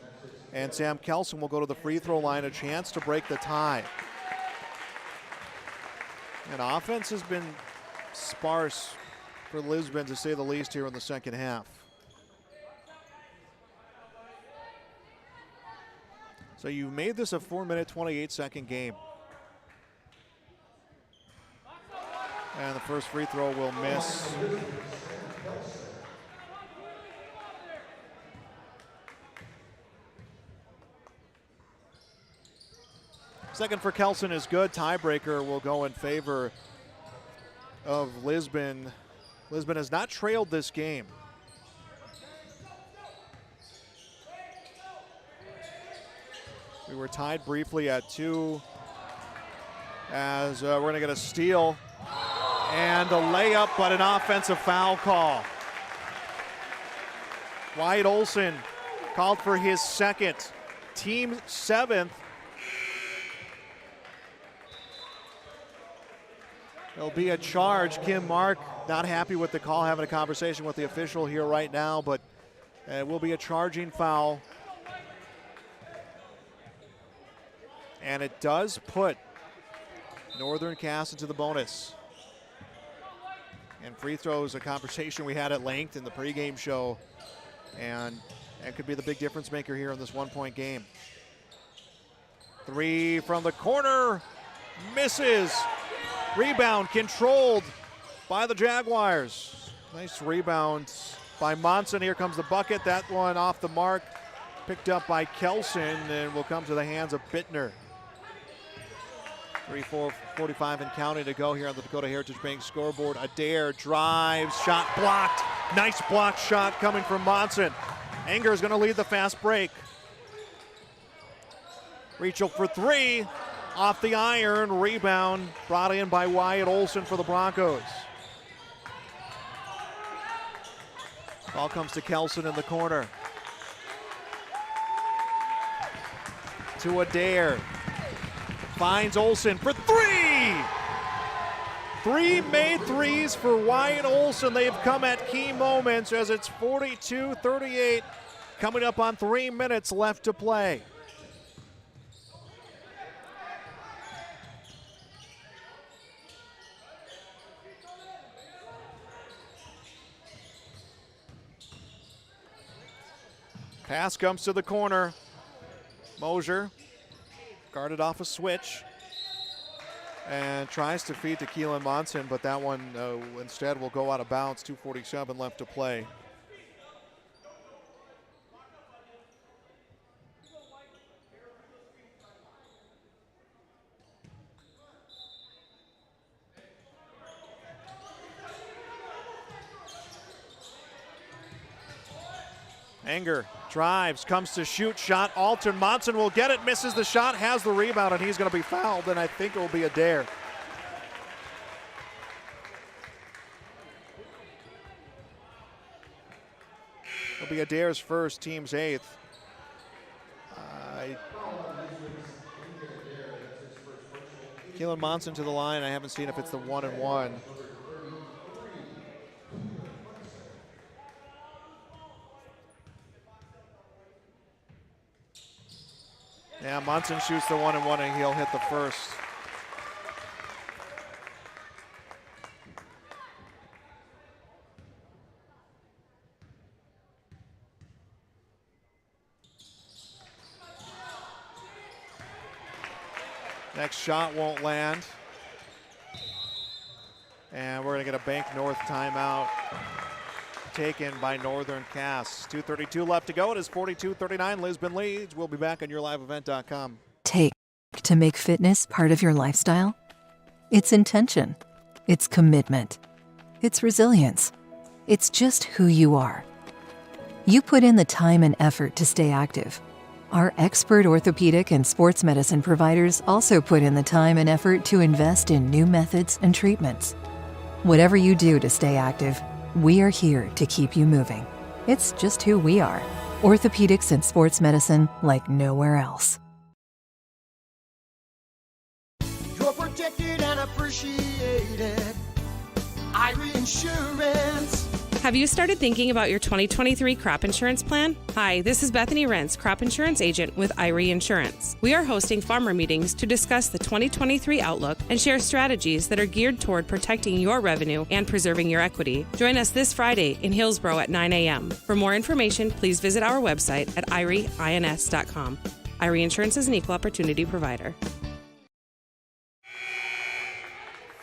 And Sam Kelson will go to the free throw line, a chance to break the tie. And offense has been sparse for Lisbon, to say the least, here in the second half. So you made this a 4-minute, 28-second game. And the first free throw will miss. Second for Kelson is good. Tiebreaker will go in favor of Lisbon. Lisbon has not trailed this game. We were tied briefly at 2 as we're going to get a steal and a layup, but an offensive foul call. Wyatt Olson called for his 2nd, team 7th. There'll be a charge. Kim Mark not happy with the call, having a conversation with the official here right now, but it will be a charging foul. And it does put Northern Cass into the bonus. And free throws, a conversation we had at length in the pregame show, and could be the big difference maker here in this 1-point game. 3 from the corner, misses. Rebound controlled by the Jaguars. Nice rebound by Monson. Here comes the bucket. That one off the mark, picked up by Kelson, and will come to the hands of Bittner. 3:45 and counting to go here on the Dakota Heritage Bank scoreboard. Adair drives, shot blocked. Nice blocked shot coming from Monson. Anger is going to lead the fast break. Rachel for 3, off the iron, rebound brought in by Wyatt Olson for the Broncos. Ball comes to Kelson in the corner. To Adair. Finds Olson for 3! 3 made threes for Wyatt Olson. They've come at key moments as it's 42-38, coming up on 3 minutes left to play. Pass comes to the corner. Mosier guarded off a switch and tries to feed to Keelan Monson, but that one instead will go out of bounds. 2:47 left to play. Anger drives, comes to shoot, shot, Alton. Monson will get it, misses the shot, has the rebound, and he's going to be fouled, and I think it will be Adair. It'll be Adair's first, team's 8th. Keelan Monson to the line. I haven't seen if it's the 1-and-1. Yeah, Monson shoots the 1-and-1, and he'll hit the first. Next shot won't land. And we're going to get a Bank North timeout taken by Northern Cass. 2:32 left to go. It is 42-39. Lisbon leads. We'll be back on yourliveevent.com. Take to make fitness part of your lifestyle? It's intention. It's commitment. It's resilience. It's just who you are. You put in the time and effort to stay active. Our expert orthopedic and sports medicine providers also put in the time and effort to invest in new methods and treatments. Whatever you do to stay active, we are here to keep you moving. It's just who we are. Orthopedics and sports medicine like nowhere else. You're protected and appreciated. Irie Insurance. Have you started thinking about your 2023 crop insurance plan? Hi, this is Bethany Rentz, crop insurance agent with Irie Insurance. We are hosting farmer meetings to discuss the 2023 outlook and share strategies that are geared toward protecting your revenue and preserving your equity. Join us this Friday in Hillsborough at 9 a.m. For more information, please visit our website at irieins.com. Irie Insurance is an equal opportunity provider.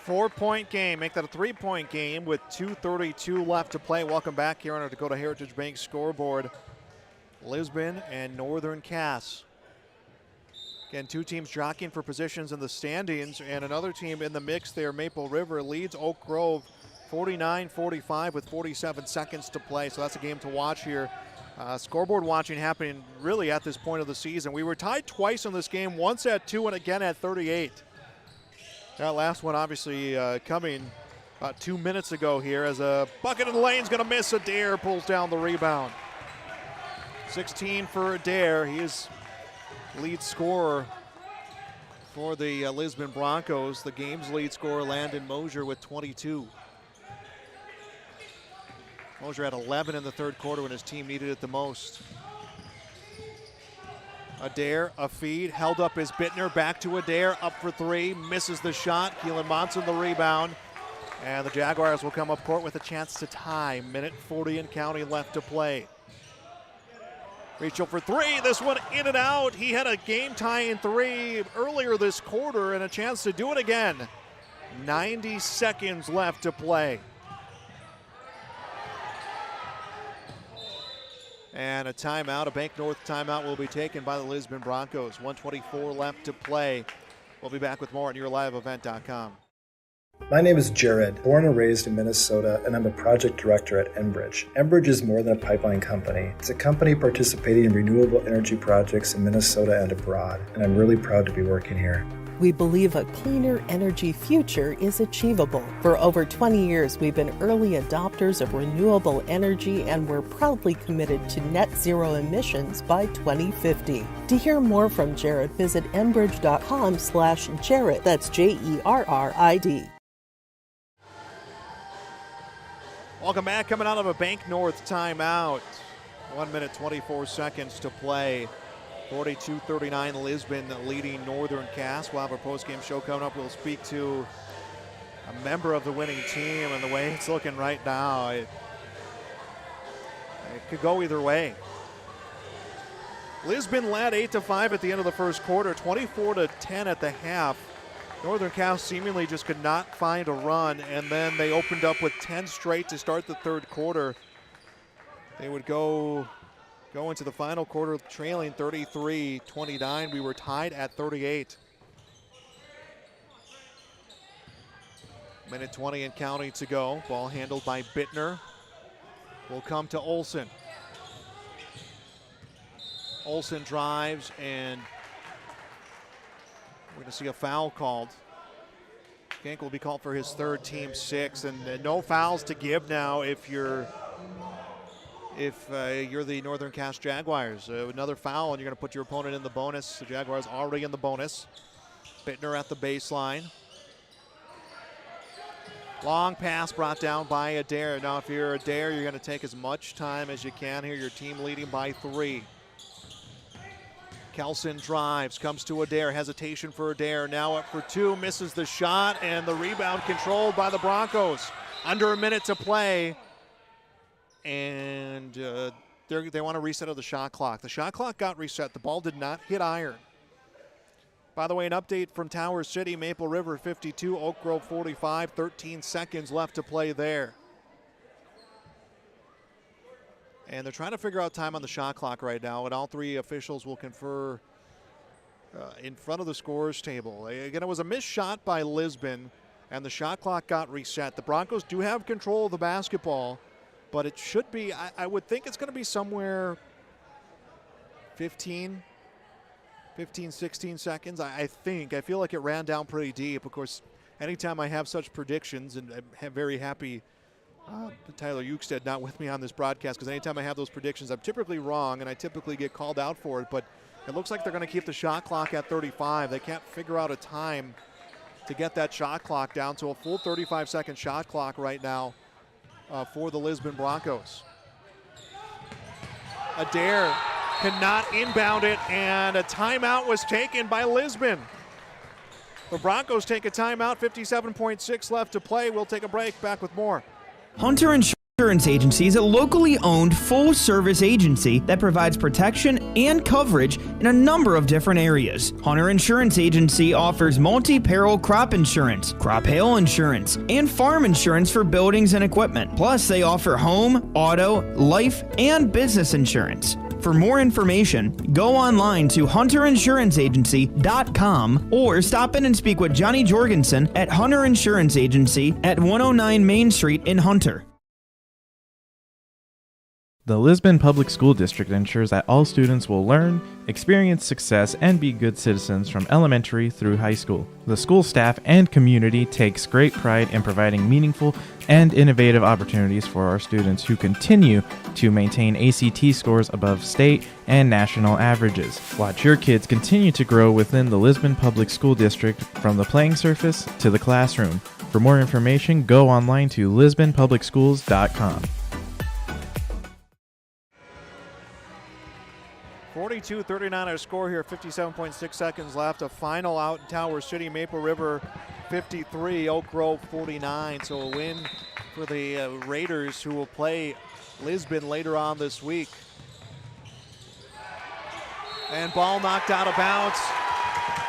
4-point game. Make that a 3-point game with 2:32 left to play. Welcome back here on our Dakota Heritage Bank scoreboard. Lisbon and Northern Cass. Again, two teams jockeying for positions in the standings, and another team in the mix there, Maple River, leads Oak Grove 49-45 with 47 seconds to play. So that's a game to watch here. Scoreboard watching happening really at this point of the season. We were tied twice in this game, once at 2 and again at 38. That last one obviously coming about 2 minutes ago here as a bucket in the lane's going to miss. Adair pulls down the rebound. 16 for Adair. He is lead scorer for the Lisbon Broncos. The game's lead scorer, Landon Mosier, with 22. Mosier had 11 in the third quarter when his team needed it the most. Adair, a feed, held up as Bittner, back to Adair, up for three, misses the shot. Keelan Monson the rebound. And the Jaguars will come up court with a chance to tie. Minute 40 and counting left to play. Rachel for three, this one in and out. He had a game-tying three earlier this quarter and a chance to do it again. 90 seconds left to play. And a timeout, a Bank North timeout will be taken by the Lisbon Broncos. 1:24 left to play. We'll be back with more on yourliveevent.com. My name is Jared, born and raised in Minnesota, and I'm a project director at Enbridge. Enbridge is more than a pipeline company. It's a company participating in renewable energy projects in Minnesota and abroad, and I'm really proud to be working here. We believe a cleaner energy future is achievable. For over 20 years, we've been early adopters of renewable energy, and we're proudly committed to net zero emissions by 2050. To hear more from Jared, visit enbridge.com/Jared. That's Jerrid. Welcome back, coming out of a Bank North timeout. 1 minute, 24 seconds to play. 42-39 Lisbon leading Northern Cass. We'll have our post-game show coming up. We'll speak to a member of the winning team, and the way it's looking right now, it could go either way. Lisbon led 8-5 at the end of the first quarter, 24-10 at the half. Northern Cass seemingly just could not find a run, and then they opened up with 10 straight to start the third quarter. They would go into the final quarter trailing 33-29. We were tied at 38. Minute 20 and counting to go. Ball handled by Bittner. Will come to Olsen. Olsen drives, and we're going to see a foul called. Gank will be called for his third, team sixth, and no fouls to give now if you're the Northern Cass Jaguars. Another foul, and you're going to put your opponent in the bonus. The Jaguars already in the bonus. Bittner at the baseline. Long pass brought down by Adair. Now, if you're Adair, you're going to take as much time as you can here. Your team leading by 3. Kelson drives, comes to Adair. Hesitation for Adair. Now up for 2, misses the shot, and the rebound controlled by the Broncos. Under a minute to play. And they want to reset of the shot clock. The shot clock got reset. The ball did not hit iron. By the way, an update from Tower City, Maple River 52, Oak Grove 45, 13 seconds left to play there. And they're trying to figure out time on the shot clock right now, and all three officials will confer in front of the scorers table. Again, it was a missed shot by Lisbon, and the shot clock got reset. The Broncos do have control of the basketball, but it should be, I would think it's going to be somewhere 15, 16 seconds, I think. I feel like it ran down pretty deep. Of course, anytime I have such predictions, and I'm very happy Tyler Ukestead not with me on this broadcast, because anytime I have those predictions, I'm typically wrong, and I typically get called out for it. But it looks like they're going to keep the shot clock at 35. They can't figure out a time to get that shot clock down to a full 35-second shot clock right now for the Lisbon Broncos. Adair cannot inbound it, and a timeout was taken by Lisbon. The Broncos take a timeout, 57.6 left to play. We'll take a break, back with more. Hunter Insurance Agency is a locally owned full-service agency that provides protection and coverage in a number of different areas. Hunter Insurance Agency offers multi-peril crop insurance, crop hail insurance, and farm insurance for buildings and equipment. Plus, they offer home, auto, life, and business insurance. For more information, go online to hunterinsuranceagency.com or stop in and speak with Johnny Jorgensen at Hunter Insurance Agency at 109 Main Street in Hunter. The Lisbon Public School District ensures that all students will learn, experience success, and be good citizens from elementary through high school. The school staff and community takes great pride in providing meaningful and innovative opportunities for our students who continue to maintain ACT scores above state and national averages. Watch your kids continue to grow within the Lisbon Public School District from the playing surface to the classroom. For more information, go online to lisbonpublicschools.com. 42-39 our score here, 57.6 seconds left. A final out in Tower City, Maple River 53, Oak Grove 49. So a win for the Raiders, who will play Lisbon later on this week. And ball knocked out of bounds.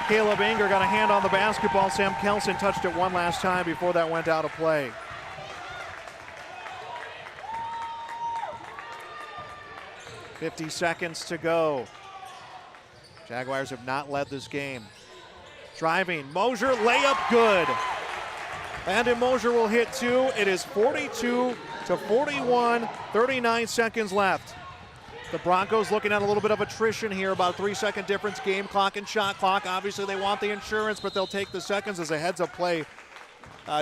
Caleb Inger got a hand on the basketball. Sam Kelson touched it one last time before that went out of play. .50 seconds to go. Jaguars have not led this game. Driving, Mosier, layup good. Landon Mosier will hit two. It is 42-41, 39 seconds left. The Broncos looking at a little bit of attrition here, about a 3-second difference, game clock and shot clock. Obviously they want the insurance, but they'll take the seconds as a heads-up play.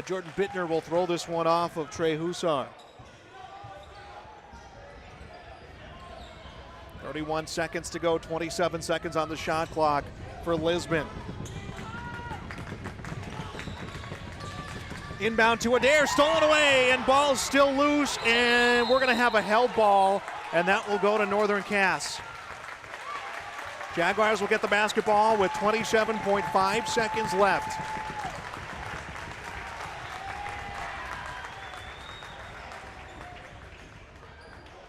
Jordan Bittner will throw this one off of Trey Hussar. 31 seconds to go, 27 seconds on the shot clock for Lisbon. Inbound to Adair, stolen away, and ball's still loose, and we're gonna have a held ball, and that will go to Northern Cass. Jaguars will get the basketball with 27.5 seconds left.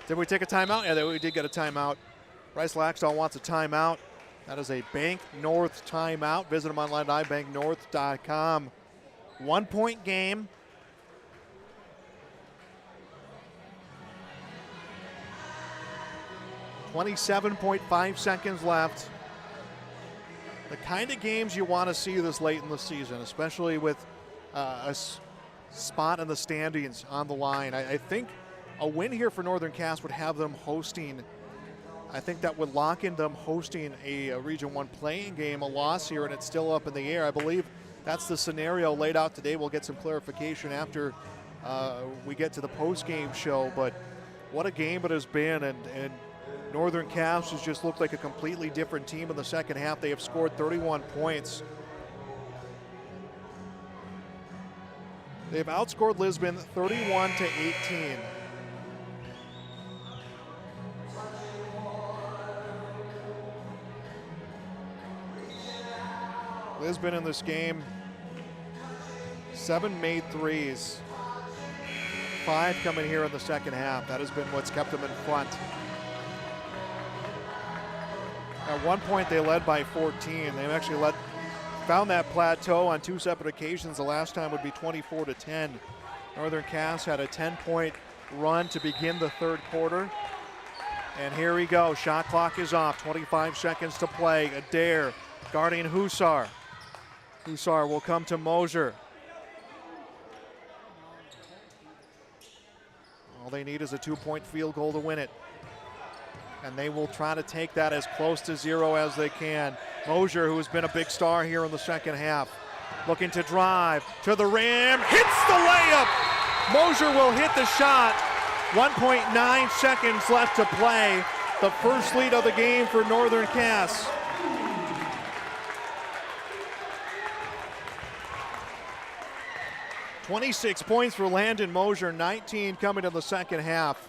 Did we take a timeout? Yeah, we did get a timeout. Bryce Laxdal wants a timeout. That is a Bank North timeout. Visit them online at ibanknorth.com. 1 point game. .5 seconds left. The kind of games you want to see this late in the season, especially with a spot in the standings on the line. I think a win here for Northern Cass would have them hosting, I think that would lock in them hosting a Region 1 playing game. A loss here and it's still up in the air. I believe that's the scenario laid out today. We'll get some clarification after we get to the post-game show, but what a game it has been, and Northern Cass has just looked like a completely different team in the second half. They have scored 31 points. They've outscored Lisbon 31-18. Lisbon in this game, 7 made threes, 5 coming here in the second half. That has been what's kept them in front. At one point they led by 14. They've actually led found that plateau on 2 separate occasions. The last time would be 24-10. Northern Cass had a 10-point run to begin the third quarter. And here we go. Shot clock is off. 25 seconds to play. Adair guarding Hussar. Hussar will come to Mosier. All they need is a 2-point field goal to win it. And they will try to take that as close to 0 as they can. Mosier, who has been a big star here in the second half, looking to drive to the rim, hits the layup. Mosier will hit the shot. 1.9 seconds left to play. The first lead of the game for Northern Cass. "26 points for Landon Mosier, 19 coming in the second half.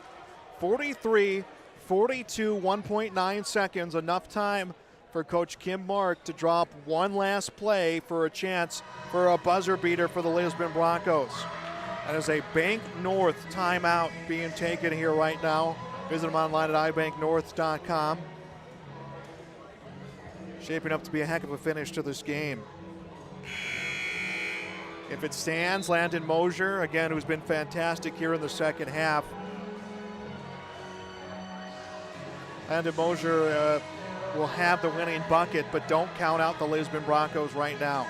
43-42, 1.9 seconds, enough time for Coach Kim Mark to drop one last play for a chance for a buzzer beater for the Lisbon Broncos. That is a Bank North timeout being taken here right now. Visit them online at ibanknorth.com. Shaping up to be a heck of a finish to this game. If it stands, Landon Mosier, again, who's been fantastic here in the second half. Landon Mosier will have the winning bucket, but don't count out the Lisbon Broncos right now.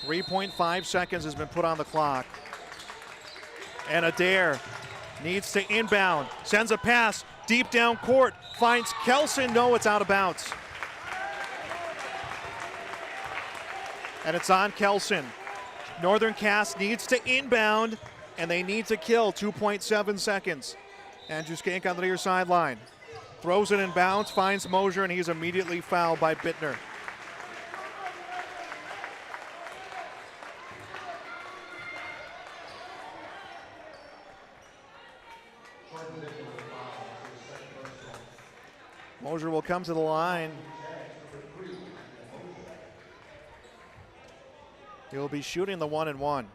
.5 seconds has been put on the clock. And Adair needs to inbound, sends a pass deep down court, finds Kelson. No, it's out of bounds. And it's on Kelson. Northern Cass needs to inbound, and they need to kill 2.7 seconds. Andrew Skank on the near sideline. Throws it in bounds, finds Mosier, and he's immediately fouled by Bittner. Mosier will come to the line. He'll be shooting the 1-and-1.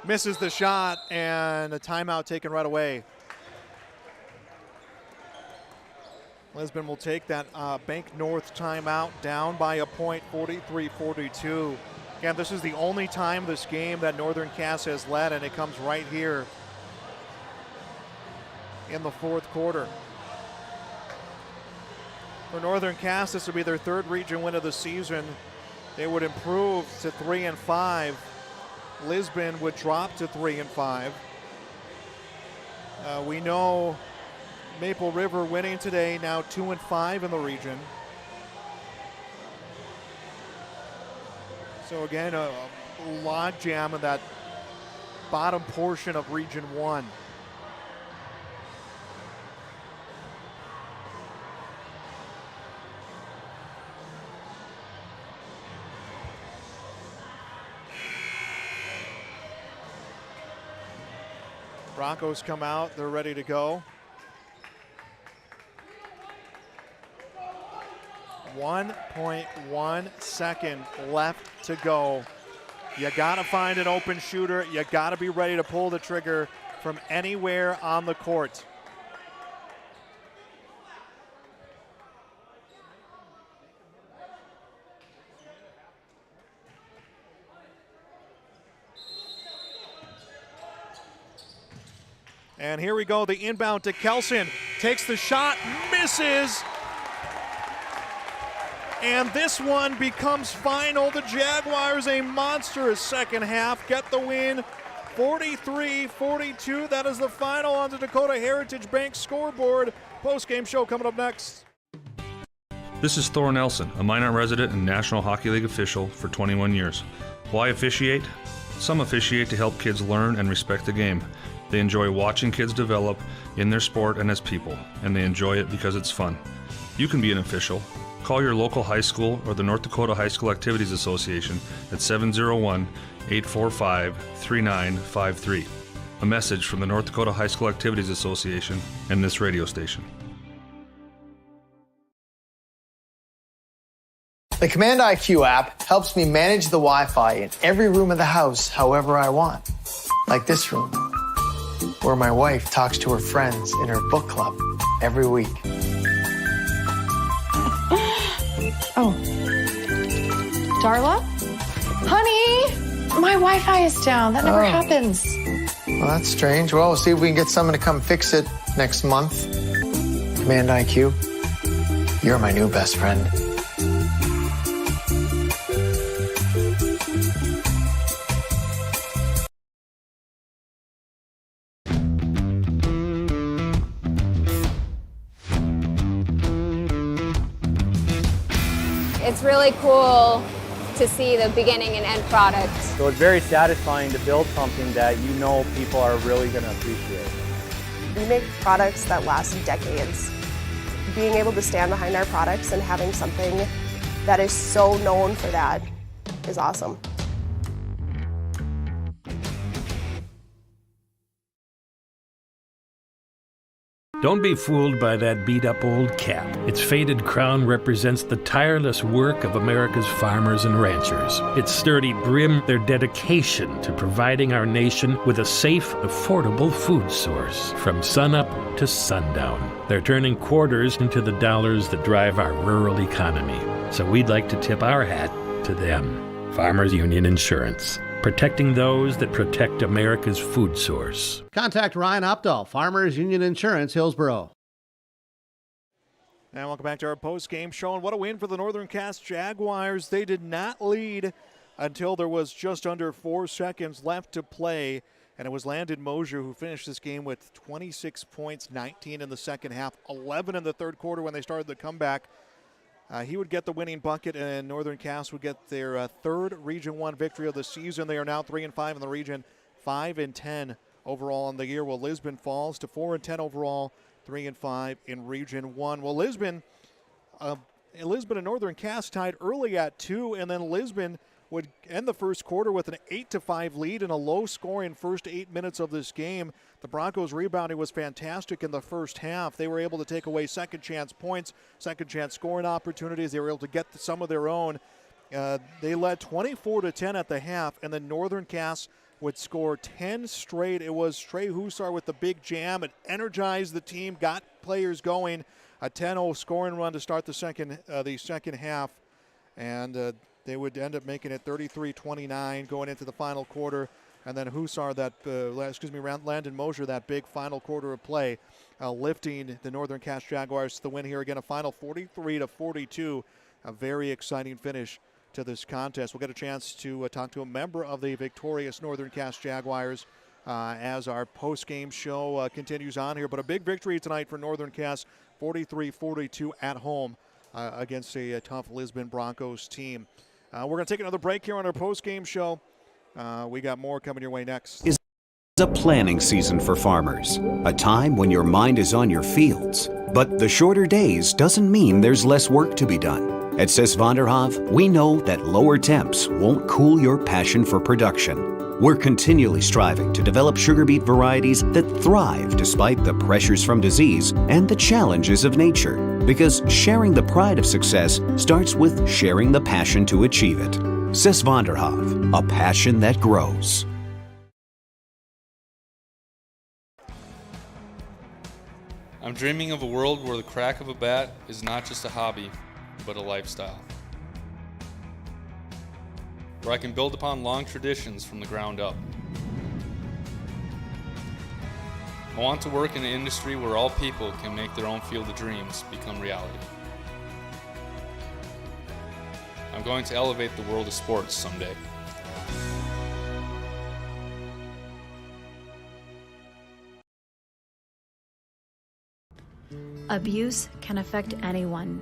Misses the shot, and a timeout taken right away. Lisbon will take that Bank North timeout, down by a point, 43-42. Again, this is the only time this game that Northern Cass has led, and it comes right here in the fourth quarter. For Northern Cass, this would be their third region win of the season. They would improve to 3-5. Lisbon would drop to 3-5. We know Maple River winning today, now 2-5 in the region. So again, a log jam in that bottom portion of Region 1. Broncos come out, they're ready to go. 1.1 second left to go. You gotta find an open shooter. You gotta be ready to pull the trigger from anywhere on the court. And here we go, the inbound to Kelson. Takes the shot, misses. And this one becomes final. The Jaguars, a monstrous second half, get the win. 43-42, that is the final on the Dakota Heritage Bank scoreboard. Post-game show coming up next. This is Thor Nelson, a Minot resident and National Hockey League official for 21 years. Why officiate? Some officiate to help kids learn and respect the game. They enjoy watching kids develop in their sport and as people, and they enjoy it because it's fun. You can be an official. Call your local high school or the North Dakota High School Activities Association at 701-845-3953. A message from the North Dakota High School Activities Association and this radio station. The Command IQ app helps me manage the Wi-Fi in every room of the house however I want. Like this room, where my wife talks to her friends in her book club every week. Oh. Darla? Honey, my Wi-Fi is down. That never happens. Well, that's strange. Well, we'll see if we can get someone to come fix it next month. Command IQ, you're my new best friend. It's really cool to see the beginning and end product. So it's very satisfying to build something that you know people are really going to appreciate. We make products that last decades. Being able to stand behind our products and having something that is so known for that is awesome. Don't be fooled by that beat-up old cap. Its faded crown represents the tireless work of America's farmers and ranchers. Its sturdy brim, their dedication to providing our nation with a safe, affordable food source from sunup to sundown. They're turning quarters into the dollars that drive our rural economy. So we'd like to tip our hat to them. Farmers Union Insurance. Protecting those that protect America's food source. Contact Ryan Opdahl, Farmers Union Insurance, Hillsboro. And welcome back to our post-game show. And what a win for the Northern Cass Jaguars. They did not lead until there was just under 4 seconds left to play. And it was Landon Mosier who finished this game with 26 points, 19 in the second half, 11 in the third quarter when they started the comeback. He would get the winning bucket, and Northern Cass would get their third Region 1 victory of the season. They are now 3-5 in the region, 5-10 overall in the year. Well, Lisbon falls to 4-10 overall, 3-5 in Region 1. Well, Lisbon and Northern Cass tied early at 2, and then Lisbon would end the first quarter with an 8-5 lead in a low-scoring first 8 minutes of this game. The Broncos' rebounding was fantastic in the first half. They were able to take away second-chance points, second-chance scoring opportunities. They were able to get some of their own. They led 24-10 at the half, and then Northern Cass would score 10 straight. It was Trey Hussar with the big jam. It energized the team, got players going. A 10-0 scoring run to start the second half, and they would end up making it 33-29 going into the final quarter. And then Hussar, Landon Mosier, that big final quarter of play, lifting the Northern Cass Jaguars to the win here. Again, a final 43-42. A very exciting finish to this contest. We'll get a chance to talk to a member of the victorious Northern Cass Jaguars as our post-game show continues on here. But a big victory tonight for Northern Cass, 43-42 at home against a tough Lisbon Broncos team. We're going to take another break here on our post-game show. We got more coming your way next. Is a planning season for farmers, a time when your mind is on your fields. But the shorter days doesn't mean there's less work to be done. At Sis van der Haaf, we know that lower temps won't cool your passion for production. We're continually striving to develop sugar beet varieties that thrive despite the pressures from disease and the challenges of nature. Because sharing the pride of success starts with sharing the passion to achieve it. Sis van der Haaf, a passion that grows. I'm dreaming of a world where the crack of a bat is not just a hobby, but a lifestyle. Where I can build upon long traditions from the ground up. I want to work in an industry where all people can make their own field of dreams become reality. I'm going to elevate the world of sports someday. Abuse can affect anyone,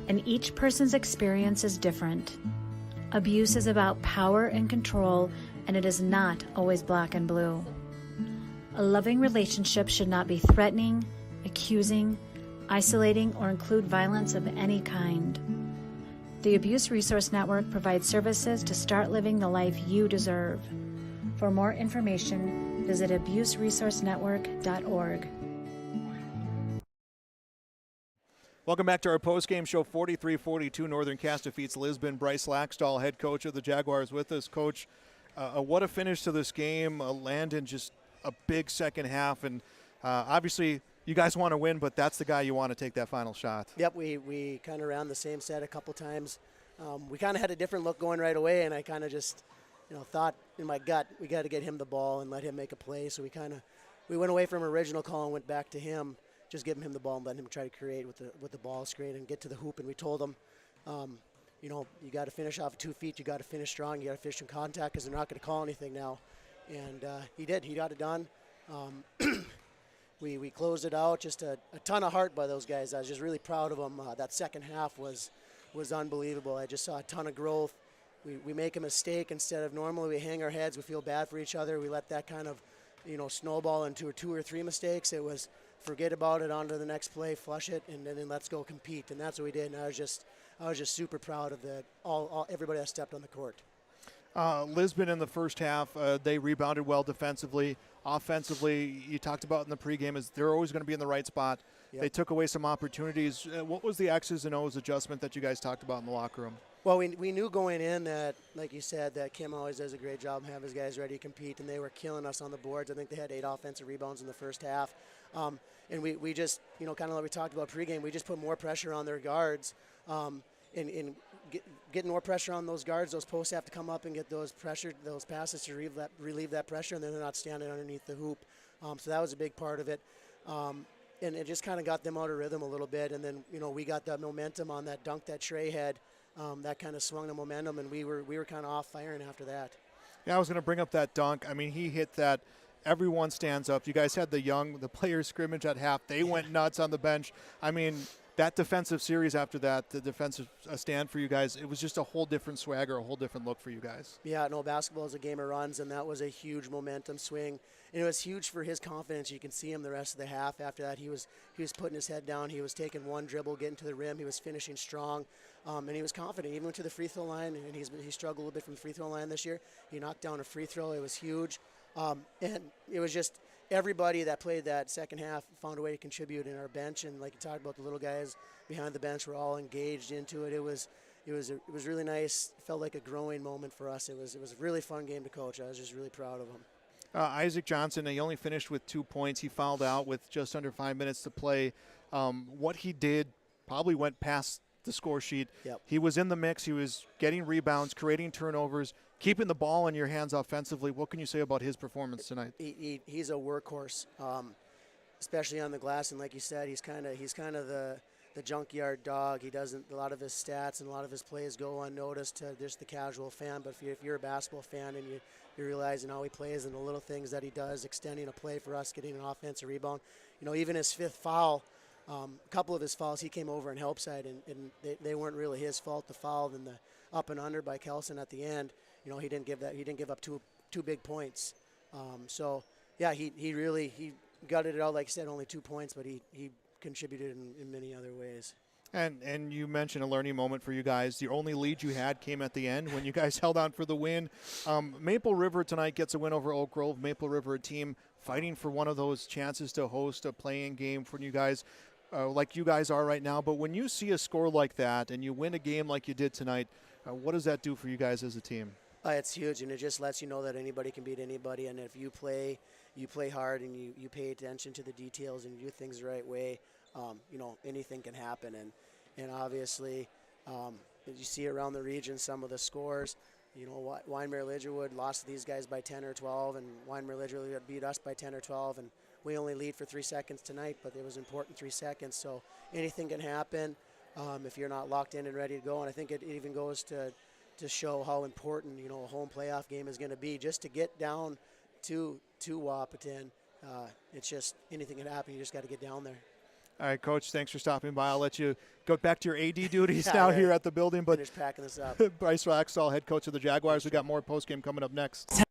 and each person's experience is different. Abuse is about power and control, and it is not always black and blue. A loving relationship should not be threatening, accusing, isolating, or include violence of any kind. The Abuse Resource Network provides services to start living the life you deserve. For more information, visit abuseresourcenetwork.org. Welcome back to our post-game show. 43-42, Northern Cass defeats Lisbon. Bryce Laxdal, head coach of the Jaguars, with us. Coach, what a finish to this game. Landon, just a big second half. And obviously you guys want to win, but that's the guy you want to take that final shot. Yep, we kind of ran the same set a couple times. We kind of had a different look going right away, and I kind of just thought in my gut we got to get him the ball and let him make a play. So we went away from original call and went back to him, just giving him the ball and letting him try to create with the ball screen and get to the hoop. And we told him, you got to finish off 2 feet. You got to finish strong. You got to finish in contact because they're not going to call anything now. And he did. He got it done. We closed it out. Just a ton of heart by those guys. I was just really proud of them. That second half was unbelievable. I just saw a ton of growth. We make a mistake. Instead of normally we hang our heads, we feel bad for each other. We let that kind of snowball into 2 or 3 mistakes. It was forget about it, on to the next play, flush it, and then let's go compete. And that's what we did. And I was just super proud of everybody that stepped on the court. Lisbon in the first half, they rebounded well defensively. Offensively, you talked about in the pregame, is they're always going to be in the right spot. Yep. They took away some opportunities. What was the X's and O's adjustment that you guys talked about in the locker room? Well, we knew going in that, like you said, that Kim always does a great job and have his guys ready to compete, and they were killing us on the boards. I think they had 8 offensive rebounds in the first half. And we just, kind of like we talked about pregame, we just put more pressure on their guards. And getting more pressure on those guards, those posts have to come up and get those passes to relieve that pressure, and then they're not standing underneath the hoop. So that was a big part of it. And it just kind of got them out of rhythm a little bit. And then, we got that momentum on that dunk that Trey had. That kind of swung the momentum, and we were kind of off firing after that. Yeah, I was going to bring up that dunk. I mean, he hit that. Everyone stands up. You guys had the players scrimmage at half. They went nuts on the bench. I mean, that defensive series after that, the defensive stand for you guys, it was just a whole different swagger, a whole different look for you guys. Yeah, no, basketball is a game of runs, and that was a huge momentum swing. And it was huge for his confidence. You can see him the rest of the half. After that, he was putting his head down. He was taking one dribble, getting to the rim. He was finishing strong, and he was confident. He even went to the free throw line, and he struggled a little bit from the free throw line this year. He knocked down a free throw. It was huge. And it was just everybody that played that second half found a way to contribute in our bench. And like you talked about, the little guys behind the bench were all engaged into it. It was really nice. It felt like a growing moment for us. It was a really fun game to coach. I was just really proud of him. Isaac Johnson, he only finished with 2 points. He fouled out with just under 5 minutes to play. What he did probably went past the score sheet. Yep. He was in the mix. He was getting rebounds, creating turnovers, keeping the ball in your hands offensively. What can you say about his performance tonight? He's a workhorse, especially on the glass. And like you said, he's kind of the junkyard dog. He doesn't. A lot of his stats and a lot of his plays go unnoticed to just the casual fan. But if you're a basketball fan and you're realizing how he plays and the little things that he does, extending a play for us, getting an offensive rebound. Even his 5th foul. A couple of his fouls, he came over and helped side, and they weren't really his fault. The foul and the up and under by Kelson at the end, he didn't give up two big points. So yeah, he really gutted it out. Like I said, only 2 points, but he contributed in many other ways. And you mentioned a learning moment for you guys. The only lead you had came at the end when you guys held on for the win. Maple River tonight gets a win over Oak Grove. Maple River, a team fighting for one of those chances to host a playing game for you guys. Like you guys are right now. But when you see a score like that and you win a game like you did tonight, what does that do for you guys as a team? It's huge, and it just lets you know that anybody can beat anybody. And if you play hard and you pay attention to the details and you do things the right way, anything can happen. And obviously, you see around the region some of the scores. Weinmere Lidgerwood lost to these guys by 10 or 12, and Weinmere Lidgerwood beat us by 10 or 12, and we only lead for 3 seconds tonight, but it was important 3 seconds. So anything can happen if you're not locked in and ready to go. And I think it even goes to show how important a home playoff game is going to be. Just to get down to Wahpeton, it's just anything can happen. You just got to get down there. All right, Coach, thanks for stopping by. I'll let you go back to your AD duties here at the building. But finish packing this up. Bryce Laxdal, head coach of the Jaguars. We got more postgame coming up next.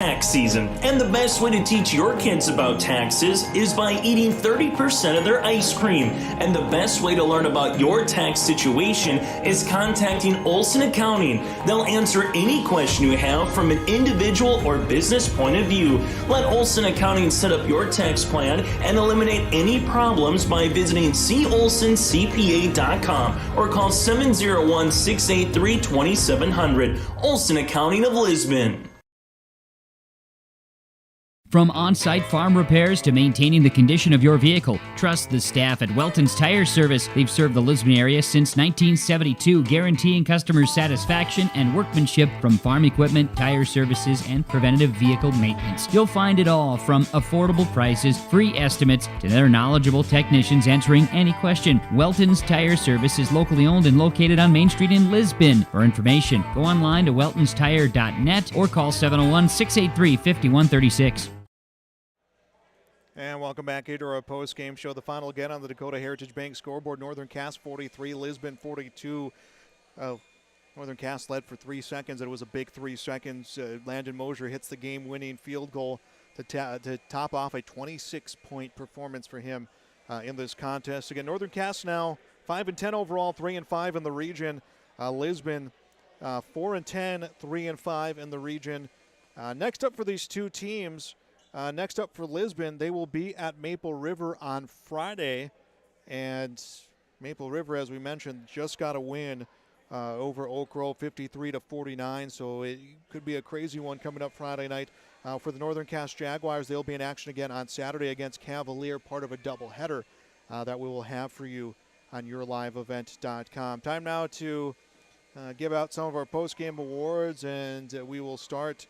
Tax season, and the best way to teach your kids about taxes is by eating 30% of their ice cream. And the best way to learn about your tax situation is contacting Olson Accounting. They'll answer any question you have from an individual or business point of view. Let Olson Accounting set up your tax plan and eliminate any problems by visiting colsoncpa.com or call 701-683-2700. Olson Accounting of Lisbon. From on-site farm repairs to maintaining the condition of your vehicle, trust the staff at Welton's Tire Service. They've served the Lisbon area since 1972, guaranteeing customer satisfaction and workmanship from farm equipment, tire services, and preventative vehicle maintenance. You'll find it all from affordable prices, free estimates, to their knowledgeable technicians answering any question. Welton's Tire Service is locally owned and located on Main Street in Lisbon. For information, go online to weltonstire.net or call 701-683-5136. And welcome back here to our post-game show. The final again on the Dakota Heritage Bank scoreboard. Northern Cass 43, Lisbon 42. Northern Cass led for 3 seconds. It was a big 3 seconds. Landon Mosier hits the game-winning field goal to top off a 26-point performance for him in this contest. Again, Northern Cass now 5-10 overall, 3-5 in the region. Lisbon 4-10, 3-5 in the region. Next up for these two teams. Next up for Lisbon, they will be at Maple River on Friday. And Maple River, as we mentioned, just got a win over Oak Grove 53-49. So it could be a crazy one coming up Friday night. For the Northern Cass Jaguars, they'll be in action again on Saturday against Cavalier, part of a doubleheader that we will have for you on yourliveevent.com. Time now to give out some of our post-game awards, and we will start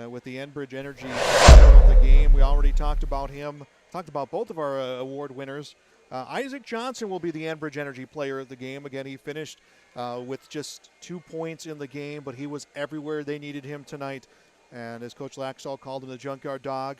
with the Enbridge Energy Player of the Game. We already talked about him, talked about both of our award winners. Isaac Johnson will be the Enbridge Energy Player of the Game. Again, he finished with just 2 points in the game, but he was everywhere they needed him tonight. And as Coach Laxall called him the junkyard dog,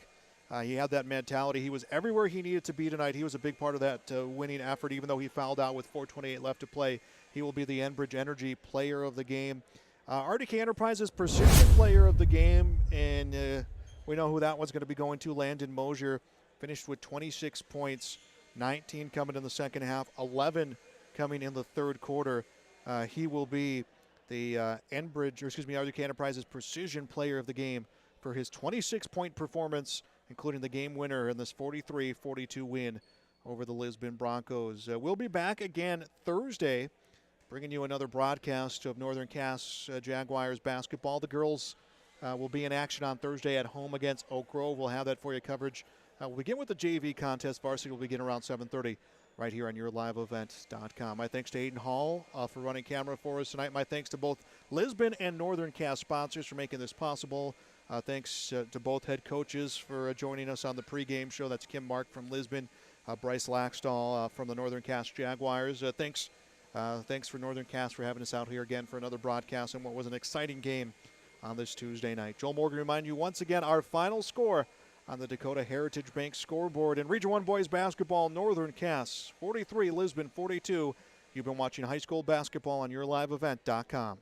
he had that mentality. He was everywhere he needed to be tonight. He was a big part of that winning effort, even though he fouled out with 4:28 left to play. He will be the Enbridge Energy Player of the Game. RDK Enterprises Precision Player of the Game, and we know who that one's going to be going to. Landon Mosier finished with 26 points, 19 coming in the second half, 11 coming in the third quarter. He will be the RDK Enterprises Precision Player of the Game for his 26-point performance, including the game winner in this 43-42 win over the Lisbon Broncos. We'll be back again Thursday, bringing you another broadcast of Northern Cass Jaguars basketball. The girls will be in action on Thursday at home against Oak Grove. We'll have that for you coverage. We'll begin with the JV contest. Varsity will begin around 7:30 right here on yourliveevent.com. My thanks to Aiden Hall for running camera for us tonight. My thanks to both Lisbon and Northern Cass sponsors for making this possible. Thanks to both head coaches for joining us on the pregame show. That's Kim Mark from Lisbon, Bryce Laxall from the Northern Cass Jaguars. Thanks for Northern Cass for having us out here again for another broadcast and what was an exciting game on this Tuesday night. Joel Morgan remind you once again our final score on the Dakota Heritage Bank scoreboard. In Region 1 boys basketball, Northern Cass 43, Lisbon 42. You've been watching high school basketball on yourliveevent.com.